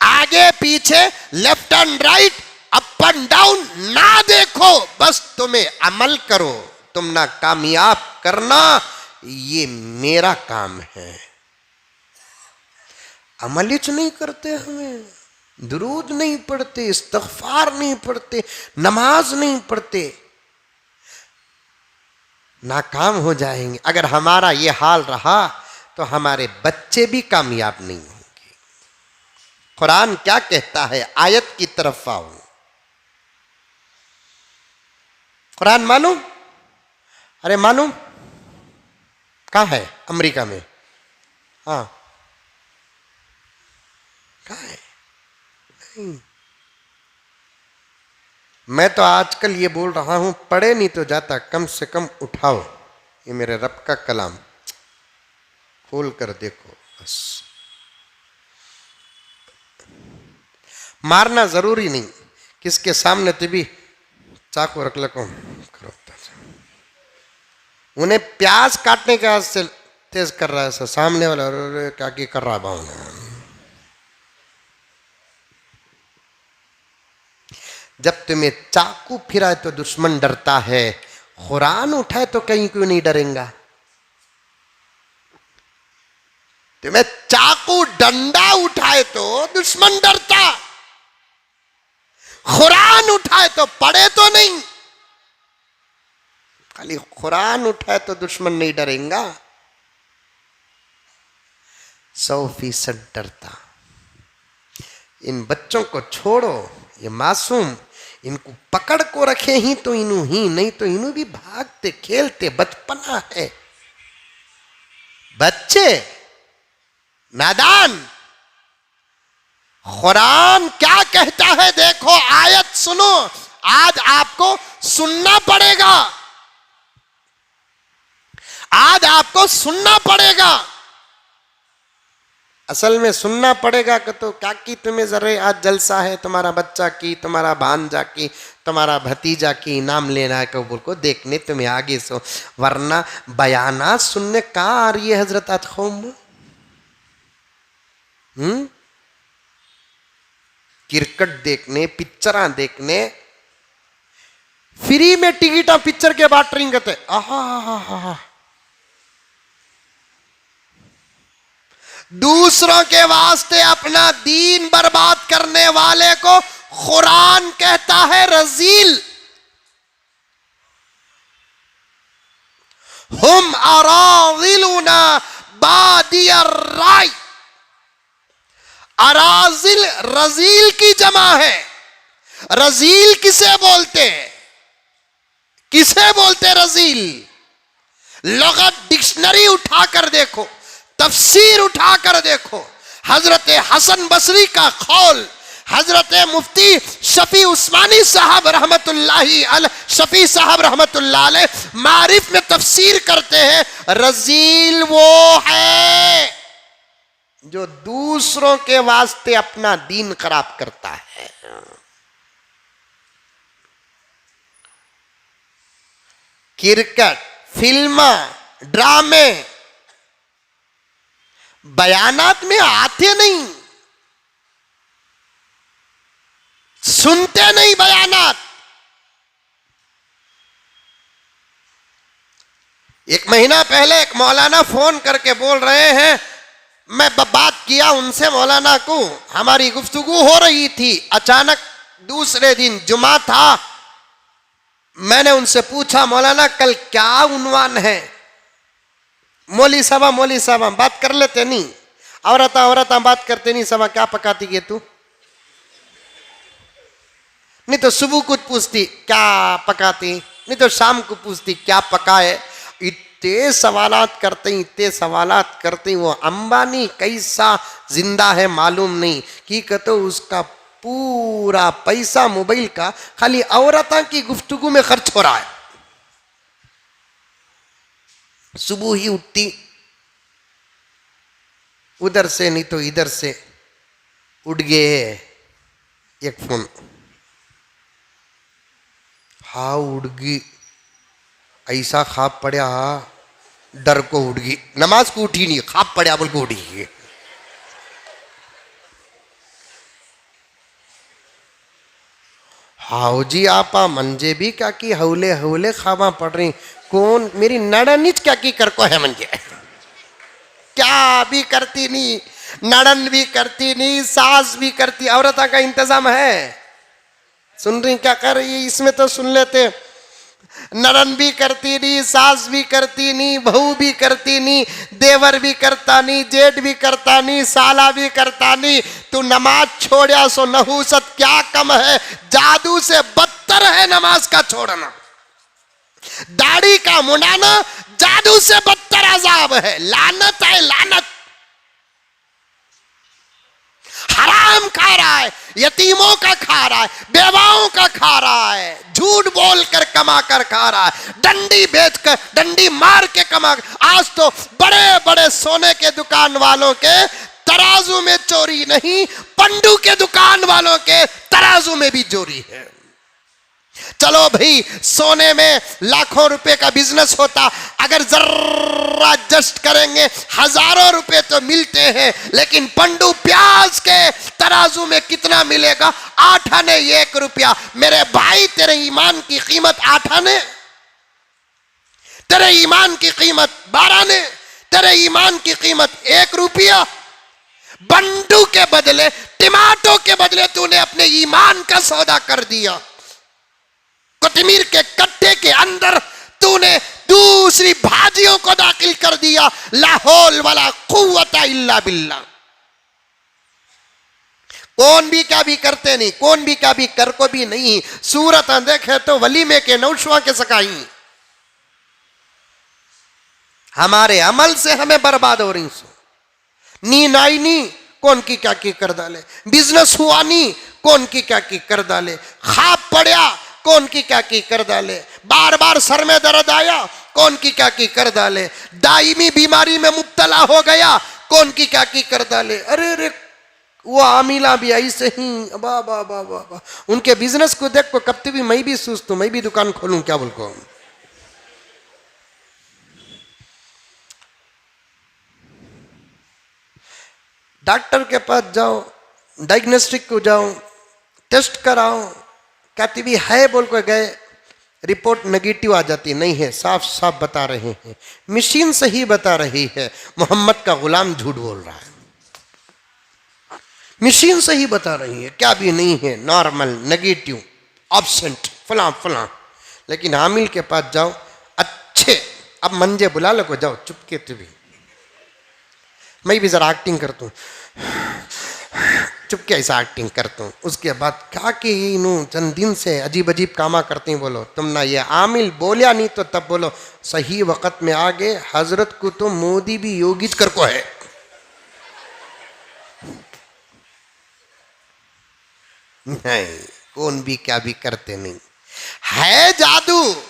आगे पीछे, left and right, up and down ना देखो, बस तुम्हें अमल करो। तुम ना कामयाब करना, ये मेरा काम है। अमल ही नहीं करते, हमें दुरूद नहीं पढ़ते, इस्तग़फ़ार नहीं पढ़ते, नमाज नहीं पढ़ते, नाकाम हो जाएंगे। अगर हमारा ये हाल रहा तो हमारे बच्चे भी कामयाब नहीं होंगे। कुरान क्या कहता है? आयत की तरफ आओ। कुरान मालूम? अरे मालूम कहाँ है? अमेरिका में। हाँ, कहाँ है? नहीं। मैं तो आजकल ये बोल रहा हूं, पढ़े नहीं तो जाता, कम से कम उठाओ ये मेरे रब का कलाम, खोल कर देखो। बस मारना जरूरी नहीं, किसके सामने तो भी चाकू रख लो, उन्हें प्याज काटने के हाथ से तेज कर रहा है सामने वाला, क्या कर रहा है। जब तुम्हें चाकू फिराए तो दुश्मन डरता है, कुरान उठाए तो कहीं क्यों नहीं डरेगा? तुम्हें चाकू डंडा उठाए तो दुश्मन डरता, कुरान उठाए तो पढ़े तो नहीं। खाली कुरान उठाए तो दुश्मन नहीं डरेगा। 100% डरता। इन बच्चों को छोड़ो, ये मासूम, इनको पकड़ को रखे ही तो इनू ही, नहीं तो इनू भी भागते खेलते, बचपना है। बच्चे नादान। कुरान क्या कहता है देखो, आयत सुनो, आज आपको सुनना पड़ेगा, आज आपको सुनना पड़ेगा। असल में सुनना पड़ेगा कि तो क्या की तुम्हें जरे आज जलसा है, तुम्हारा बच्चा की, तुम्हारा भांजा की, तुम्हारा भतीजा की नाम लेना है कबूल को देखने तुम्हें आगे सो, वरना बयाना सुनने कहाँ आ रही है हजरत आज कौम। क्रिकेट देखने, पिक्चर देखने, फ्री में टिकटा पिक्चर के बाद ट्रिंग करते। आहा, दूसरों के वास्ते अपना दीन बर्बाद करने वाले को कुरान कहता है रजील। हुम अराज़िलुना बादियर राय। अराजिल रजील की जमा है। रजील किसे बोलते हैं? किसे बोलते रजील? लुगत डिक्शनरी उठाकर देखो, तफसीर उठाकर देखो, हजरत हसन बसरी का कौल, हजरत मुफ्ती शफी उस्मानी साहब रहमतुल्लाही अलैह, शफी साहब रहमतुल्लाह अलैह मारिफ में तफसीर करते हैं, रजील वो है जो दूसरों के वास्ते अपना दीन खराब करता है। क्रिकेट, फिल्म, ड्रामे बयानात में आते नहीं, सुनते नहीं बयानात। एक महीना पहले एक मौलाना फोन करके बोल रहे हैं, मैं बात किया उनसे मौलाना को, हमारी गुफ्तगू हो रही थी, अचानक दूसरे दिन जुमा था, मैंने उनसे पूछा मौलाना कल क्या उन्वान है? मौली साहब बात कर लेते नहीं, औरता बात करते नहीं, सभा क्या पकाती है तू? नहीं तो सुबह कुछ पूछती क्या पकाती, नहीं तो शाम को पूछती क्या पकाए। इतने सवालात करते वो अंबानी कैसा जिंदा है मालूम नहीं कि कहते उसका पूरा पैसा मोबाइल का खाली औरता की गुफ्तगू में खर्च हो रहा है। सुबह ही उठती, उधर से नहीं तो इधर से उठ गए एक फोन, हाँ उड़ गई, ऐसा खाब पड़ा, डर को उड़ गई, नमाज को उठी नहीं, खाब पड़ा बोल को उठी। हाउ जी आपा मंजे भी क्या की हौले हौले खाबा पड़ रही, कौन मेरी नड़निच क्या की कर को है मंजे, क्या भी करती नहीं, नड़न भी करती नहीं, सास भी करती, औरता का इंतजाम है। सुन रही क्या कर रही है? इसमें तो सुन लेते, नरन भी करती नहीं, सास भी करती नहीं, बहू भी करती नहीं, देवर भी करता नहीं, जेठ भी करता नहीं, साला भी करता नहीं। तू नमाज छोड़ा सो नहूसत क्या कम है, जादू से बदतर है नमाज का छोड़ना। दाढ़ी का मुंडाना जादू से बदतर अजाब है, लानत है लानत। हराम खा रहा है, यतीमों का खा रहा है, बेवाओं का खा रहा है, झूठ बोल कर कमा कर खा रहा है, डंडी बेच कर, डंडी मार के कमा। आज तो बड़े बड़े सोने के दुकान वालों के तराजू में चोरी नहीं, पंडू के दुकान वालों के तराजू में भी चोरी है। चलो भाई, सोने में लाखों रुपए का बिजनेस होता, अगर जरा एडजस्ट करेंगे हजारों रुपए तो मिलते हैं, लेकिन पंडू प्याज के तराजू में कितना मिलेगा? 8 आने 1 रुपया। मेरे भाई तेरे ईमान की कीमत 8 आने, तेरे ईमान की कीमत 12 आने, तेरे ईमान की कीमत 1 रुपया। बंडू के बदले, टमाटो के बदले तूने अपने ईमान का सौदा कर दिया। कोथिमीर के कट्टे के अंदर तूने दूसरी भाजियों को दाखिल कर दिया। ला हौल वला कुव्वता इल्ला बिल्लाह। कौन भी क्या भी करते नहीं, कौन भी क्या भी कर को भी नहीं। सूरत देखे तो वलीमे के नौशवा के सकाई। हमारे अमल से हमें बर्बाद हो रही सो। नींद आई नी, कौन की क्या की कर डाले। बिजनेस हुआ नी, कौन की क्या की कर डाले। खाब पड़ा, कौन की क्या की कर डाले। बार बार सर में दर्द आया, कौन की क्या की कर डाले। दायमी बीमारी में मुब्तला हो गया, कौन की क्या की कर डाले। अरे अरे वो आमिला भी ऐसे ही बाबा बाबा। उनके बिजनेस को देख को कब भी मैं भी सोचता हूं मैं भी दुकान खोलूं क्या बोलको। डॉक्टर के पास जाओ, डायग्नोस्टिक को जाओ, टेस्ट कराओ, कहती भी है बोल को गए, रिपोर्ट नेगेटिव आ जाती। नहीं है, साफ साफ बता रहे हैं, मशीन सही बता रही है। मोहम्मद का गुलाम झूठ बोल रहा है, मशीन सही बता रही है, क्या भी नहीं है, नॉर्मल, नेगेटिव, एब्सेंट, फलां फलां। लेकिन हामिल के पास जाओ, अच्छे अब मंजे बुला लो को जाओ चुपके तू भी। मैं भी जरा एक्टिंग करता हूँ, चुपके ऐसा एक्टिंग करता हूँ। उसके बाद क्या कि नू चंद दिन से अजीब अजीब कामा करती बोलो तुम ना। ये आमिल बोलिया नहीं तो तब बोलो सही वक्त में आ गए। हजरत को तो मोदी भी योगित कर को है। नहीं, कौन भी क्या भी करते नहीं है जादू।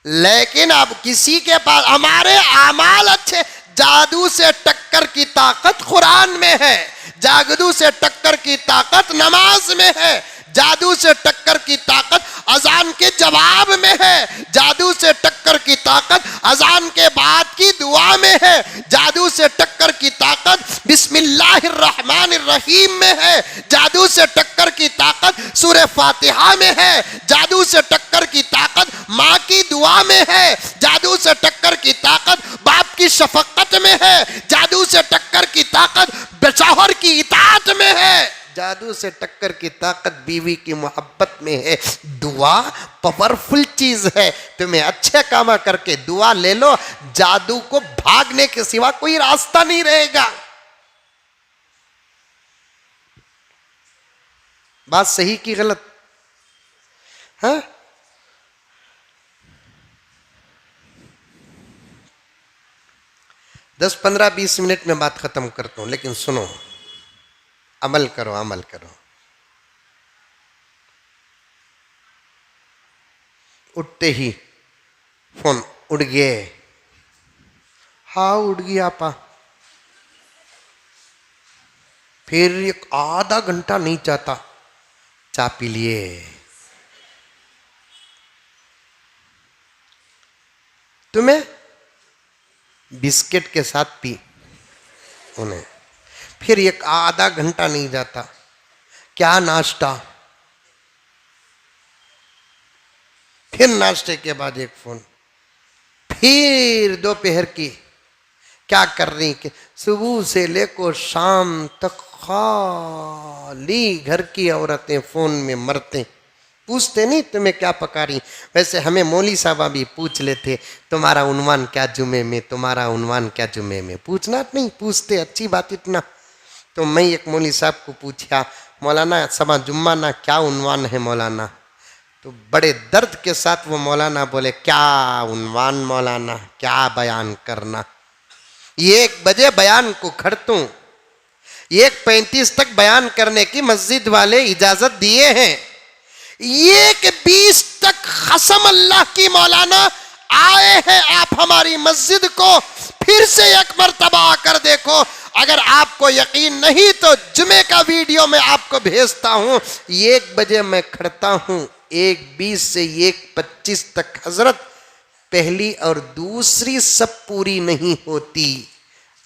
लेकिन अब किसी के पास हमारे आमाल अच्छे। जादू से टक्कर की ताकत कुरान में है, जादू से टक्कर की ताकत नमाज में है, जादू से टक्कर की ताकत अजान के जवाब में है, जादू से टक्कर की ताकत अजान के बाद की दुआ में है, जादू से टक्कर की ताकत बिस्मिल्लाहिर्रहमानिर्रहीम में है, जादू से टक्कर की ताकत सूरह फातिहा में है, जादू से टक्कर की ताकत माँ की दुआ में है, जादू से टक्कर की ताकत बाप की शफकत में है, जादू से टक्कर की ताकत बेशौहर की इताअत में है, जादू से टक्कर की ताकत बीवी की मोहब्बत में है। दुआ पावरफुल चीज है। तुम्हें अच्छे काम करके दुआ ले लो, जादू को भागने के सिवा कोई रास्ता नहीं रहेगा। बात सही की गलत? हाँ, 10-15-20 मिनट में बात खत्म करता हूं, लेकिन सुनो, अमल करो, अमल करो। उठते ही फोन उड़ गए। हाँ उड़ गया आपा। फिर एक आधा घंटा नहीं चाहता, चा पी लिए। तुम्हें बिस्किट के साथ पी उन्हें। फिर एक आधा घंटा नहीं जाता, क्या नाश्ता। फिर नाश्ते के बाद एक फोन। फिर दोपहर की क्या कर रही कि सुबह से लेकर शाम तक खाली घर की औरतें फोन में मरते। पूछते नहीं तुम्हें क्या पका रही। वैसे हमें मौली साहबा भी पूछ लेते तुम्हारा उन्वान क्या जुमे में, तुम्हारा उन्वान क्या जुमे में। पूछना नहीं, पूछते, अच्छी बात इतना। तो मैं एक मौली साहब को पूछा मौलाना समा जुम्मा ना क्या उन्वान है मौलाना। तो बड़े दर्द के साथ वो मौलाना बोले क्या उन्वान मौलाना, क्या बयान करना। 1 बजे बयान को खड़तूं, 1:35 तक बयान करने की मस्जिद वाले इजाजत दिए हैं। 1:20 तक कसम अल्लाह की मौलाना आए हैं आप हमारी मस्जिद को। फिर से एक मर्तबा आकर देखो। अगर आपको यकीन नहीं तो जुमे का वीडियो मैं आपको भेजता हूं। 1 बजे मैं खड़ता हूं, 1:20 से 1:25 तक। हजरत पहली और दूसरी सब पूरी नहीं होती।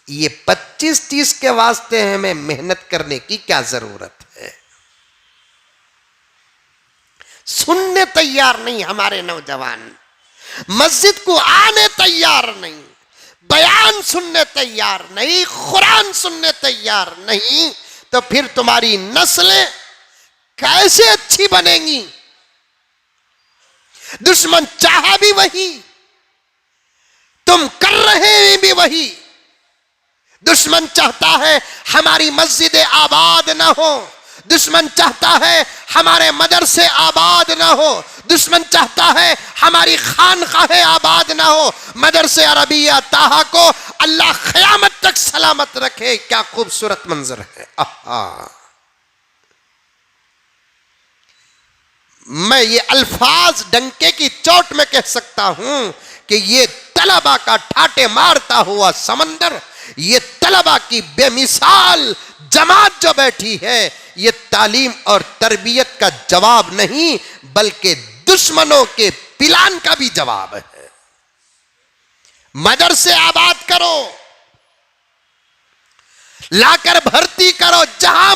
ये 25-30 के वास्ते हमें मेहनत करने की क्या जरूरत है। सुनने तैयार नहीं हमारे नौजवान, मस्जिद को आने तैयार नहीं, बयान सुनने तैयार नहीं, कुरान सुनने तैयार नहीं। तो फिर तुम्हारी नस्लें कैसे अच्छी बनेंगी। दुश्मन चाहा भी वही, तुम कर रहे भी वही। दुश्मन चाहता है हमारी मस्जिदें आबाद ना हो, दुश्मन चाहता है हमारे मदरसे आबाद ना हो, दुश्मन चाहता है हमारी खानकाहें आबाद ना हो। मदरसे अरबिया ताहा को अल्लाह क़यामत तक सलामत रखे। क्या खूबसूरत मंजर है। आहा, मैं ये अल्फाज डंके की चोट में कह सकता हूं कि ये तलबा का ठाटे मारता हुआ समंदर, ये तलबा की बेमिसाल जमात जो बैठी है, ये तालीम और तरबियत का जवाब नहीं बल्कि दुश्मनों के प्लान का भी जवाब है। मदरसे आबाद करो, लाकर भर्ती करो जहां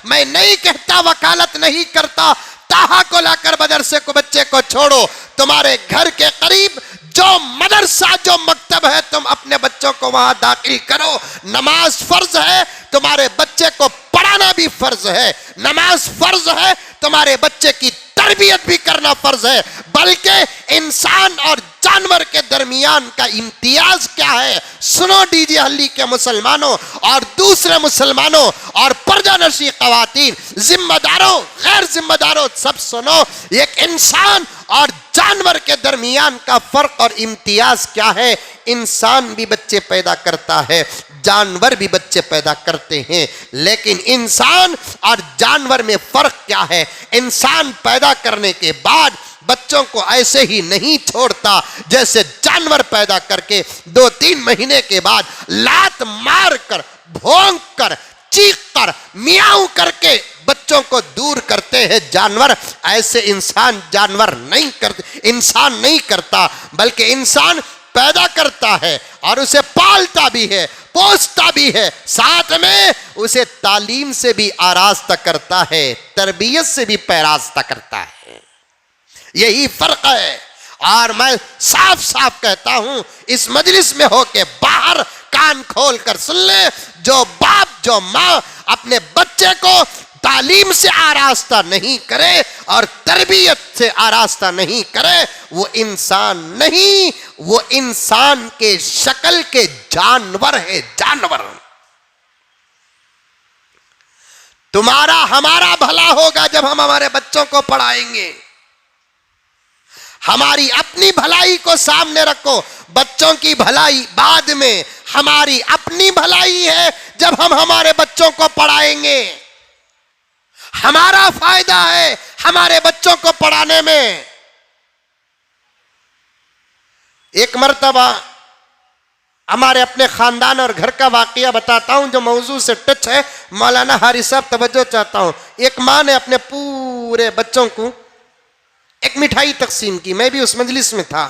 मैं नहीं कहता, वकालत नहीं करता, ताहा को लाकर मदरसे को बच्चे को छोड़ो। तुम्हारे घर के करीब जो मदरसा जो मकतब है, तुम अपने बच्चों को वहां दाखिल करो। नमाज फर्ज है, तुम्हारे बच्चे को पढ़ाना भी फर्ज है। नमाज फर्ज है, तुम्हारे बच्चे की तरबियत भी करना फर्ज है। बल्कि इंसान और जानवर के दरमियान का इम्तियाज क्या है, सुनो डीजे हल्ली के मुसलमानों और दूसरे मुसलमानों और पर्दानशी ख़वातीन, जिम्मेदारों गैर जिम्मेदारों, सब सुनो। एक इंसान और जानवर के दरमियान का फर्क और इम्तियाज क्या है। इंसान भी बच्चे पैदा करता है, जानवर भी बच्चे पैदा करते हैं, लेकिन इंसान और जानवर में फर्क क्या है। इंसान पैदा करने के बाद बच्चों को ऐसे ही नहीं छोड़ता जैसे जानवर पैदा करके 2-3 महीने के बाद लात मार कर, भौंक कर, चीख कर, मियाऊ करके बच्चों को दूर करते हैं जानवर। ऐसे इंसान जानवर नहीं करते, इंसान नहीं करता, बल्कि इंसान पैदा करता है और उसे पालता भी है, पोसता भी है, साथ में उसे तालीम से भी आरास्ता करता है, तरबियत से भी पैरास्ता करता है। यही फर्क है। और मैं साफ साफ कहता हूं, इस मजलिस में होके बाहर कान खोल कर सुन ले, जो बाप जो माँ अपने बच्चे को तालीम से आरास्ता नहीं करे और तरबियत से आरास्ता नहीं करे, वो इंसान नहीं, वो इंसान के शक्ल के जानवर है, जानवर। तुम्हारा हमारा भला होगा जब हम हमारे बच्चों को पढ़ाएंगे। हमारी अपनी भलाई को सामने रखो, बच्चों की भलाई बाद में। हमारी अपनी भलाई है जब हम हमारे बच्चों को पढ़ाएंगे। हमारा फायदा है हमारे बच्चों को पढ़ाने में। एक मर्तबा हमारे अपने खानदान और घर का वाकया बताता हूं जो मौजू से टच है। मौलाना हारी साहब तवज्जो चाहता हूं। एक मां ने अपने पूरे बच्चों को एक मिठाई तकसीम की। मैं भी उस मजलिस में था।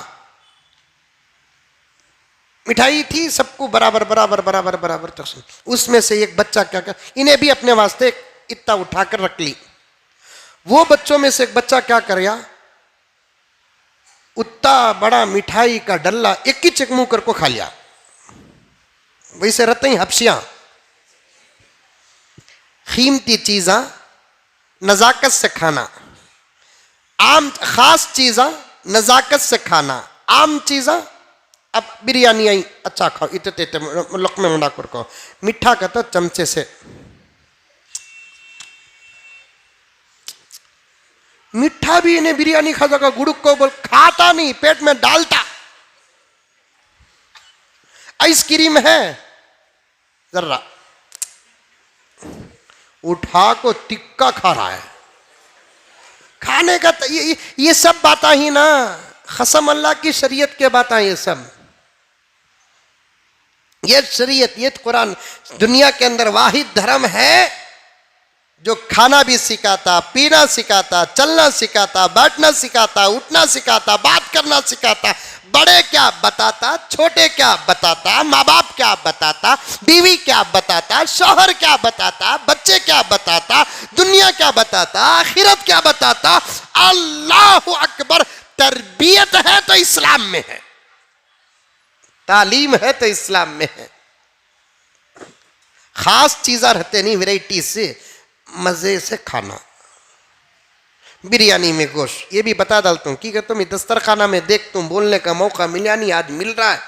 मिठाई थी, सबको बराबर बराबर बराबर बराबर तकसीम। उसमें से एक बच्चा क्या कर, इन्हें भी अपने वास्ते इतना उठाकर रख ली। वो बच्चों में से एक बच्चा क्या कर गया, उतना बड़ा मिठाई का डल्ला एक ही चिकमू कर को खा लिया। वैसे रहते ही हफ्सियां, कीमती चीज़ा नज़ाकत से खाना, आम खास चीज़ा नज़ाकत से खाना, आम चीज़ा। अब बिरयानी आई, अच्छा खाओ, इतने लकमे मुंडा कर को, मीठा का तो चमचे से। मीठा भी इन्हें बिरयानी खाता का, गुड़ुक को बोल खाता नहीं, पेट में डालता। आइसक्रीम है, जरा उठा को टिक्का खा रहा है। खाने का ये सब बातें ही ना, कसम अल्लाह की शरीयत के बातें ये सब। ये शरीयत, ये कुरान दुनिया के अंदर वाहिद धर्म है जो खाना भी सिखाता, पीना सिखाता, चलना सिखाता, बैठना सिखाता, उठना सिखाता, बात करना सिखाता। बड़े क्या बताता, छोटे क्या बताता, माँ बाप क्या बताता, बीवी क्या बताता, शौहर क्या बताता, बच्चे क्या बताता, दुनिया क्या बताता, आखिरत क्या बताता। अल्लाहु अकबर। तरबियत है तो इस्लाम में है, तालीम है तो इस्लाम में है। खास चीज़ा रहते नहीं, वैरायटी से मज़े से खाना। बिरयानी में गोश्त। ये भी बता डालता हूँ, कि तुम दस्तरखाना में देखता हूँ, बोलने का मौका मिला नहीं, आज मिल रहा है,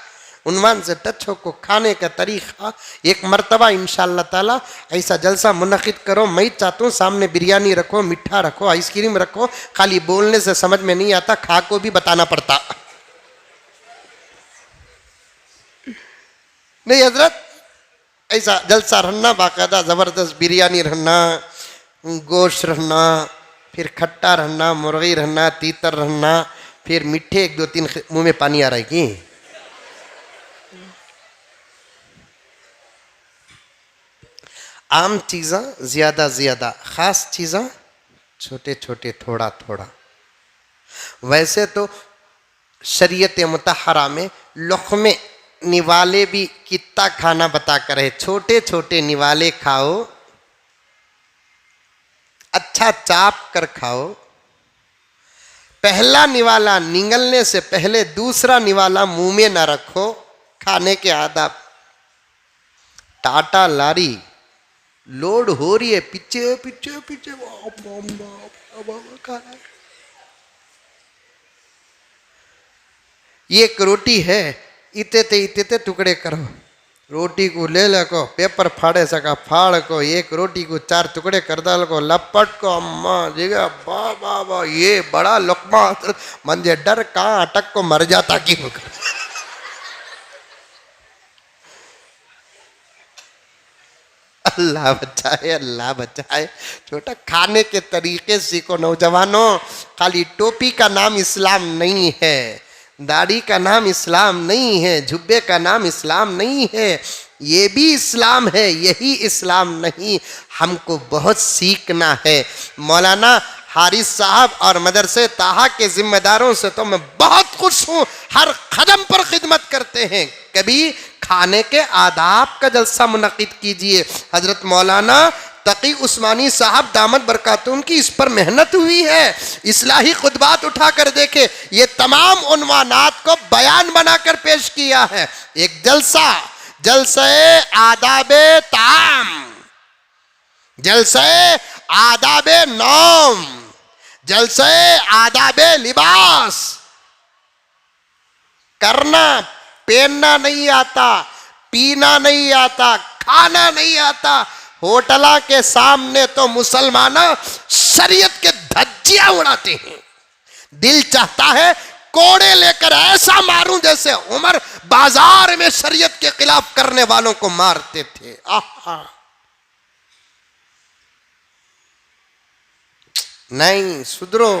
उन्वान से टच हो को खाने का तरीका। एक मर्तबा इंशाअल्लाह ताला ऐसा जलसा मुनक़िद करो। मैं चाहता हूँ सामने बिरयानी रखो, मिठा रखो, आइसक्रीम रखो, खाली बोलने से समझ में नहीं आता, खा को भी बताना पड़ता। नहीं हजरत, ऐसा जलसा रहना, बाकायदा ज़बरदस्त बिरयानी रहना, गोश्त रहना, फिर खट्टा रहना, मुर्गी रहना, तीतर रहना, फिर मीठे 1-2-3। मुंह में पानी आ रहा है कि आम चीज़ा ज़्यादा ज़्यादा, ख़ास चीज़ा छोटे छोटे थोड़ा थोड़ा। वैसे तो शरीयत मुतहरा में लुक़्मे निवाले भी कितना खाना बता कर है, छोटे छोटे निवाले खाओ, अच्छा चाप कर खाओ, पहला निवाला निगलने से पहले दूसरा निवाला मुंह में न रखो, खाने के आदाब। टाटा लारी लोड हो रही है, पीछे पीछे पीछे खाना। ये एक रोटी है, इतने टुकड़े करो, रोटी को ले लो, पेपर फाड़े सका फाड़ को, एक रोटी को 4 टुकड़े कर डाल को, लपट को, अम्मा जीगा वाह वाह वाह, ये बड़ा लुक़मा, मंजे डर कहाँ अटक को मर जाता कि अल्लाह बचाए, अल्लाह बचाए। छोटा खाने के तरीके सीखो नौजवानों। खाली टोपी का नाम इस्लाम नहीं है, दाढ़ी का नाम इस्लाम नहीं है, जुब्बे का नाम इस्लाम नहीं है, ये भी इस्लाम है, यही इस्लाम नहीं। हमको बहुत सीखना है। मौलाना हारिस साहब और मदरसे ताहा के जिम्मेदारों से तो मैं बहुत खुश हूँ, हर कदम पर खिदमत करते हैं। कभी खाने के आदाब का जलसा मुनक़िद कीजिए। हजरत मौलाना तकी उस्मानी साहब दामद बरकातुम की इस पर मेहनत हुई है। इस्लाही खुतबात उठाकर देखे, ये तमाम उन्वानात को बयान बनाकर पेश किया है। एक जलसा, जलसे आदाबे ताम, जलसे आदाबे नौम, जलसे आदाबे लिबास। करना, पहनना नहीं आता, पीना नहीं आता, खाना नहीं आता। होटला के सामने तो मुसलमान शरीयत के धज्जियां उड़ाते हैं। दिल चाहता है कोड़े लेकर ऐसा मारूं जैसे उमर बाजार में शरीयत के खिलाफ करने वालों को मारते थे। आहा, नहीं सुधरो,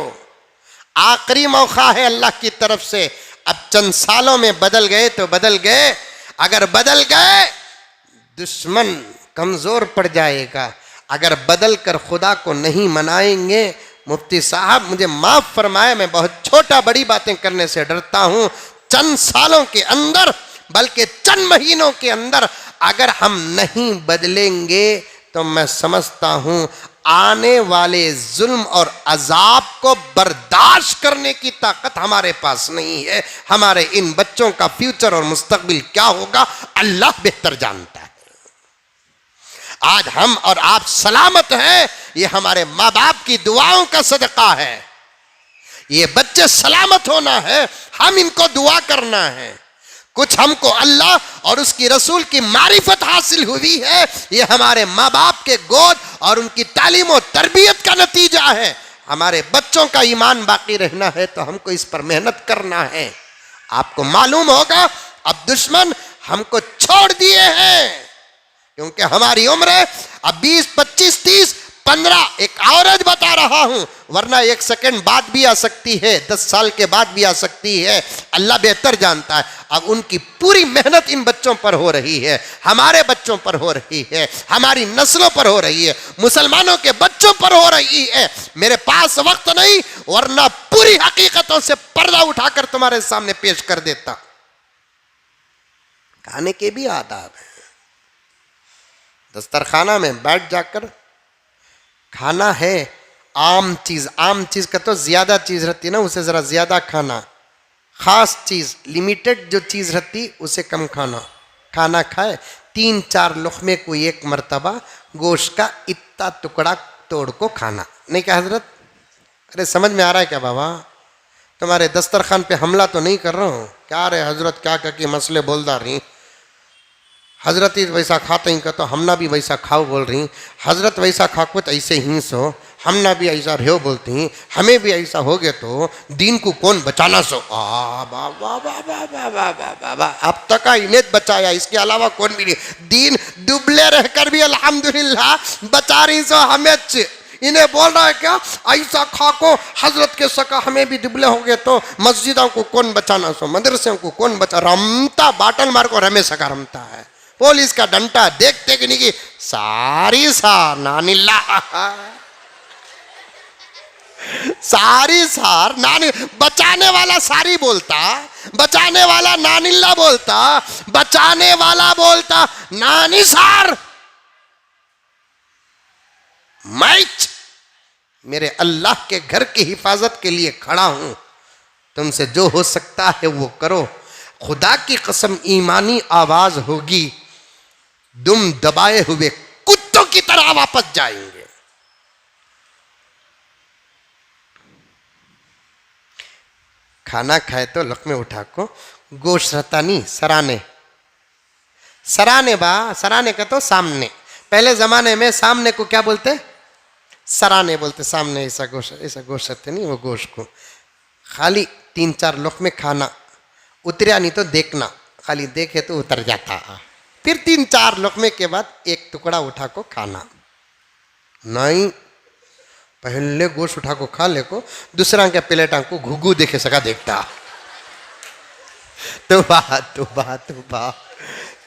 आखिरी मौका है अल्लाह की तरफ से। अब चंद सालों में बदल गए तो बदल गए, अगर बदल गए दुश्मन कमजोर पड़ जाएगा। अगर बदल कर खुदा को नहीं मनाएंगे, मुफ्ती साहब मुझे माफ फरमाए, मैं बहुत छोटा बड़ी बातें करने से डरता हूं। चंद सालों के अंदर, बल्कि चंद महीनों के अंदर अगर हम नहीं बदलेंगे तो मैं समझता हूं आने वाले जुल्म और अजाब को बर्दाश्त करने की ताकत हमारे पास नहीं है। हमारे इन बच्चों का फ्यूचर और मुस्तकबिल क्या होगा अल्लाह बेहतर जानता है। आज हम और आप सलामत हैं, ये हमारे माँ बाप की दुआओं का सदका है। ये बच्चे सलामत होना है, हम इनको दुआ करना है। कुछ हमको अल्लाह और उसकी रसूल की मारिफत हासिल हुई है, ये हमारे माँ बाप के गोद और उनकी तालीम और तरबियत का नतीजा है। हमारे बच्चों का ईमान बाकी रहना है तो हमको इस पर मेहनत करना है। आपको मालूम होगा अब दुश्मन हमको छोड़ दिए हैं, क्योंकि हमारी उम्र अब 20, 25, 30, 15, एक औरत बता रहा हूं, वरना 1 सेकंड बाद भी आ सकती है, 10 साल के बाद भी आ सकती है, अल्लाह बेहतर जानता है। अब उनकी पूरी मेहनत इन बच्चों पर हो रही है, हमारे बच्चों पर हो रही है, हमारी नस्लों पर हो रही है, मुसलमानों के बच्चों पर हो रही है। मेरे पास वक्त नहीं, वरना पूरी हकीकतों से पर्दा उठाकर तुम्हारे सामने पेश कर देता। खाने के भी आदाब है। दस्तरखाना में बैठ जाकर खाना है, आम चीज का तो ज्यादा चीज रहती है ना, उसे जरा ज्यादा खाना। खास चीज, लिमिटेड जो चीज रहती उसे कम खाना। खाना खाए 3-4 लुक़मे को एक मर्तबा गोश्त का इतना टुकड़ा तोड़ को खाना। नहीं क्या हजरत? अरे समझ में आ रहा है क्या बाबा? तुम्हारे दस्तरखान पे हमला तो नहीं कर रहा हूँ क्या रे हजरत, क्या क्या मसले बोलदा रही हजरत ही वैसा खाते ही का तो हमना भी वैसा खाओ बोल रही हजरत वैसा खाको तो ऐसे ही सो हमना भी ऐसा रहो बोलती हैं हमें भी ऐसा हो गया तो दीन को कौन बचाना सो बाबा बाबा बाबा बाबा अब तक इन्हें बचाया इसके अलावा कौन भी नहीं दीन दुबले रहकर भी अल्हम्दुलिल्लाह बचा रही सो हमें इन्हें बोल रहा है क्या ऐसा खाको हजरत के सका हमें भी दुबले हो गए तो मस्जिदों को कौन बचाना सो मदरसों को कौन बचा रमता बाटल मार को रमे सका रमता है पुलिस का डंटा देखते कि नहीं कि सारी सार नानिल्ला सारी सार नानी बचाने वाला सारी बोलता बचाने वाला नानिल्ला बोलता बचाने वाला बोलता नानी सार मैं मेरे अल्लाह के घर की हिफाजत के लिए खड़ा हूं तुमसे जो हो सकता है वो करो खुदा की कसम ईमानी आवाज होगी दुम दबाए हुए कुत्तों की तरह वापस जाएंगे। खाना खाए तो लकमे उठा को गोश रतानी सराने सराने बा सराने का तो सामने पहले जमाने में सामने को क्या बोलते सराने बोलते सामने ऐसा गोश रहते नहीं वो गोश को खाली 3-4 लकमे खाना उतरिया नहीं तो देखना खाली देखे तो उतर जाता फिर 3-4 लकमे के बाद एक टुकड़ा उठा को खाना नहीं पहले गोश्त उठा को खा ले को दूसरा के प्लेटा को घुघू देखे सका देखता तो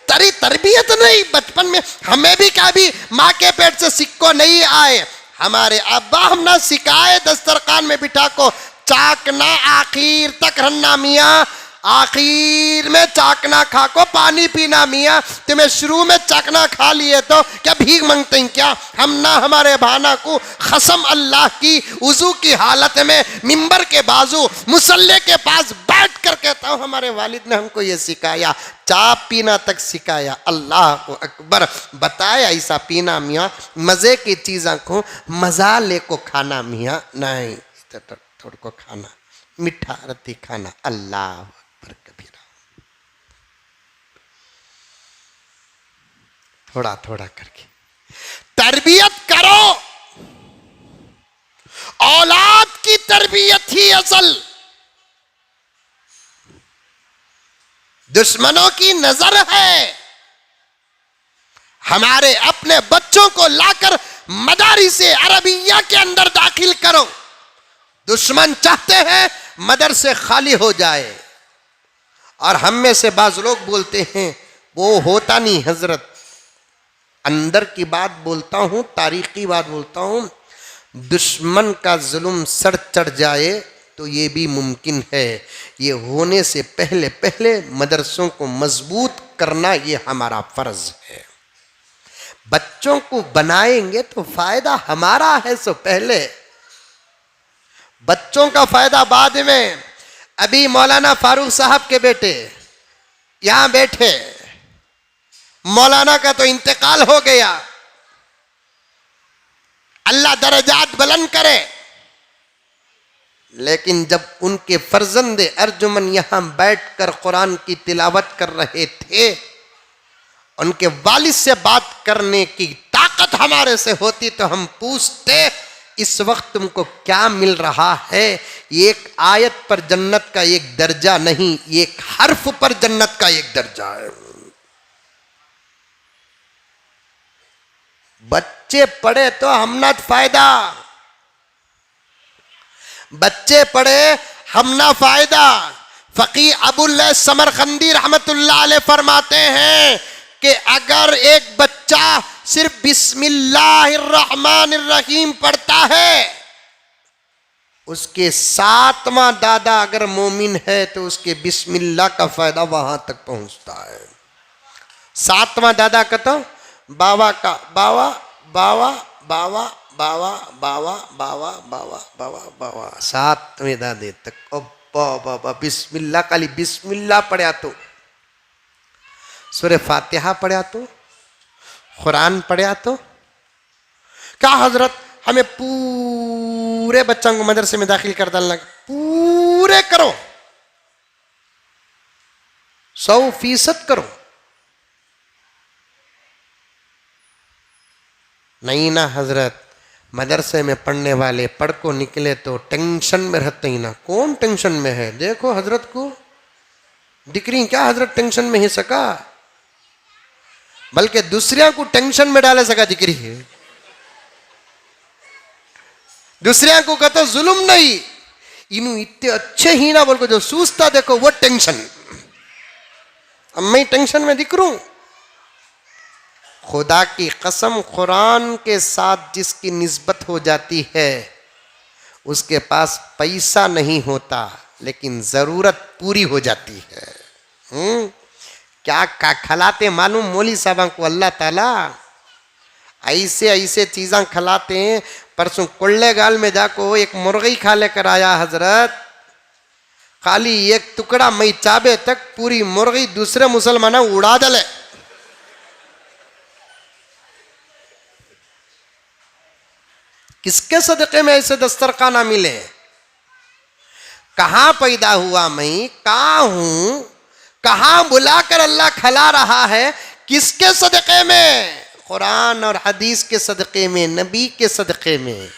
तरी तरबियत नहीं बचपन में हमें भी कभी माँ के पेट से सिक्को नहीं आए हमारे अब्बा हमने सिखाए दस्तरखान में बिठा को चाकना आखिर तक रन्ना मियाँ आखिर में चाकना खा को पानी पीना मियाँ तुम्हें शुरू में चाकना खा लिए तो क्या भीख मांगते हैं क्या हम ना हमारे भाना को कसम अल्लाह की वजू की हालत में मिंबर के बाजू मुसल्ले के पास बैठ कर कहता हूँ हमारे वालिद ने हमको ये सिखाया चा पीना तक सिखाया अल्लाह को अकबर बताया ऐसा पीना मियाँ मज़े की चीज़ों को मज़ा ले को खाना मियाँ नहीं थोड़ा को खाना मिठा रती खाना अल्लाह पर कबीरा थोड़ा थोड़ा करके तरबियत करो औलाद की तरबियत ही असल दुश्मनों की नजर है हमारे अपने बच्चों को लाकर मदारिसे अरबिया के अंदर दाखिल करो दुश्मन चाहते हैं मदरसे खाली हो जाए और हम में से बाज लोग बोलते हैं वो होता नहीं हजरत अंदर की बात बोलता हूं तारीखी बात बोलता हूं दुश्मन का जुल्म सर चढ़ जाए तो ये भी मुमकिन है ये होने से पहले पहले मदरसों को मजबूत करना ये हमारा फर्ज है बच्चों को बनाएंगे तो फायदा हमारा है सो पहले बच्चों का फायदा बाद में अभी मौलाना फारूक साहब के बेटे यहां बैठे मौलाना का तो इंतकाल हो गया अल्लाह दर्जात बुलंद करे लेकिन जब उनके फर्जंदे अर्जुमन यहां बैठकर कुरान की तिलावत कर रहे थे उनके वालिद से बात करने की ताकत हमारे से होती तो हम पूछते इस वक्त तुमको क्या मिल रहा है एक आयत पर जन्नत का एक दर्जा नहीं एक हर्फ पर जन्नत का एक दर्जा है बच्चे पढ़े तो हमना फायदा बच्चे पढ़े हमना फायदा फकी अबुल समरखंदी रहमतुल्लाह अलैह फरमाते हैं कि अगर एक बच्चा सिर्फ बिस्मिल्लाहिर्रहमानिर्रहीम पढ़ता है उसके 7वां दादा अगर मोमिन है तो उसके बिस्मिल्लाह का फायदा वहां तक पहुंचता है 7वां दादा का तो बाबा का बाबा बाबा बाबा बाबा बाबा बाबा बाबा बाबा बाबा 7वें दादे तक बाबा बिस्मिल्लाह खाली बिस्मिल्लाह पढ़ा तो सूरह फातिहा पढ़ा तो कुरान पढ़ा तो क्या हजरत हमें पूरे बच्चों को मदरसे में दाखिल कर डालना, पूरे करो, 100% करो। नहीं ना हजरत, मदरसे में पढ़ने वाले पढ़ को निकले तो टेंशन में रहते ही ना। कौन टेंशन में है? देखो हजरत को दिक्री क्या हजरत टेंशन में ही सका, बल्कि दूसरिया को टेंशन में डाले सका दिक्री है। दूसरिया को कहते जुल्म नहीं, इन्हों इतने अच्छे ही ना बोल को जो सूझता देखो वो टेंशन। अब मैं टेंशन में दिख रू। खुदा की कसम, कुरान के साथ जिसकी निस्बत हो जाती है उसके पास पैसा नहीं होता लेकिन जरूरत पूरी हो जाती है। क्या खिलाते मालूम मौली साहब को अल्लाह ताला? ऐसे ऐसे चीज़ें खिलाते हैं। परसों कोल्लेगाल में जाको एक मुर्गी खा लेकर आया हजरत, खाली एक टुकड़ा मई चाबे तक पूरी मुर्गी दूसरे मुसलमान उड़ा दले। किसके सदक़े में ऐसे दस्तरखाना मिले? कहां पैदा हुआ मैं, कहां हूं, कहां बुलाकर अल्लाह खिला रहा है? किसके सदक़े में? कुरान और हदीस के सदक़े में, नबी के सदक़े में।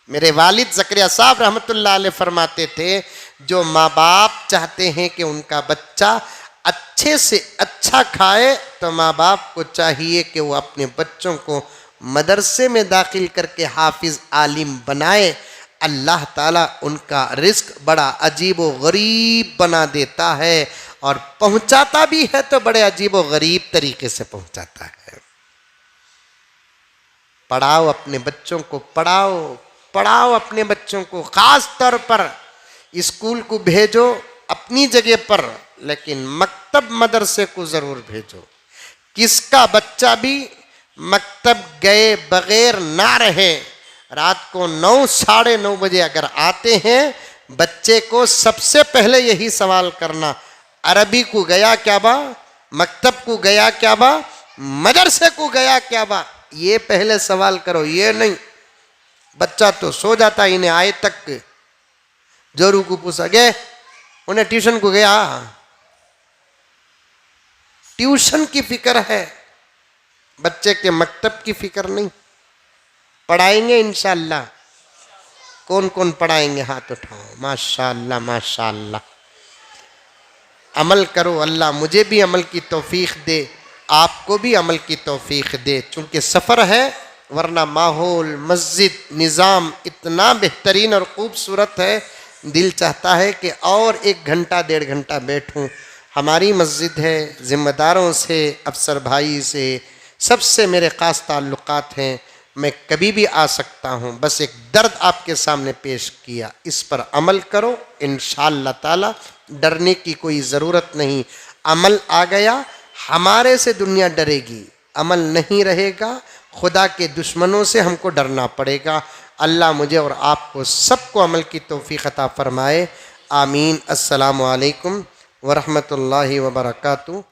मेरे वालिद ज़करिया साहब रहमतुल्लाह अलैह फरमाते थे, जो माँ बाप चाहते हैं कि उनका बच्चा अच्छे से अच्छा खाए तो माँ बाप को चाहिए कि वो अपने बच्चों को मदरसे में दाखिल करके हाफिज आलिम बनाए। अल्लाह ताला उनका रिस्क बड़ा अजीब व गरीब बना देता है और पहुंचाता भी है तो बड़े अजीब व गरीब तरीके से पहुंचाता है। पढ़ाओ अपने बच्चों को, पढ़ाओ पढ़ाओ अपने बच्चों को। खास तौर पर स्कूल को भेजो अपनी जगह पर, लेकिन मकतब मदरसे को जरूर भेजो। किसका बच्चा भी मकतब गए बगैर ना रहे। रात को 9 साढ़े 9 बजे अगर आते हैं, बच्चे को सबसे पहले यही सवाल करना, अरबी को गया क्या बा, मकतब को गया क्या बा, मदरसे को गया क्या बा, ये पहले सवाल करो। ये नहीं बच्चा तो सो जाता इन्हें आए तक। जोरू को पूछा गए उन्हें ट्यूशन को गया, ट्यूशन की फिक्र है, बच्चे के मकतब की फिक्र नहीं। पढ़ाएंगे इंशाअल्लाह। कौन कौन पढ़ाएंगे हाथ उठाओ। माशाअल्लाह माशाअल्लाह। अमल करो, अल्लाह मुझे भी अमल की तौफीक दे, आपको भी अमल की तौफीक दे। चूँकि सफ़र है, वरना माहौल मस्जिद निज़ाम इतना बेहतरीन और ख़ूबसूरत है, दिल चाहता है कि और 1 घंटा 1.5 घंटा बैठूं। हमारी मस्जिद है, ज़िम्मेदारों से, अफसर भाई से, सबसे मेरे ख़ास ताल्लुक़ात हैं। मैं कभी भी आ सकता हूँ, बस एक दर्द आपके सामने पेश किया, इस पर अमल करो। इंशाअल्लाह ताला डरने की कोई ज़रूरत नहीं। अमल आ गया, हमारे से दुनिया डरेगी, अमल नहीं रहेगा खुदा के दुश्मनों से हमको डरना पड़ेगा। अल्लाह मुझे और आपको सबको अमल की तौफीक अता फरमाए। आमीन। अस्सलामु अलैकुम व रहमतुल्लाहि व बरकातुहू।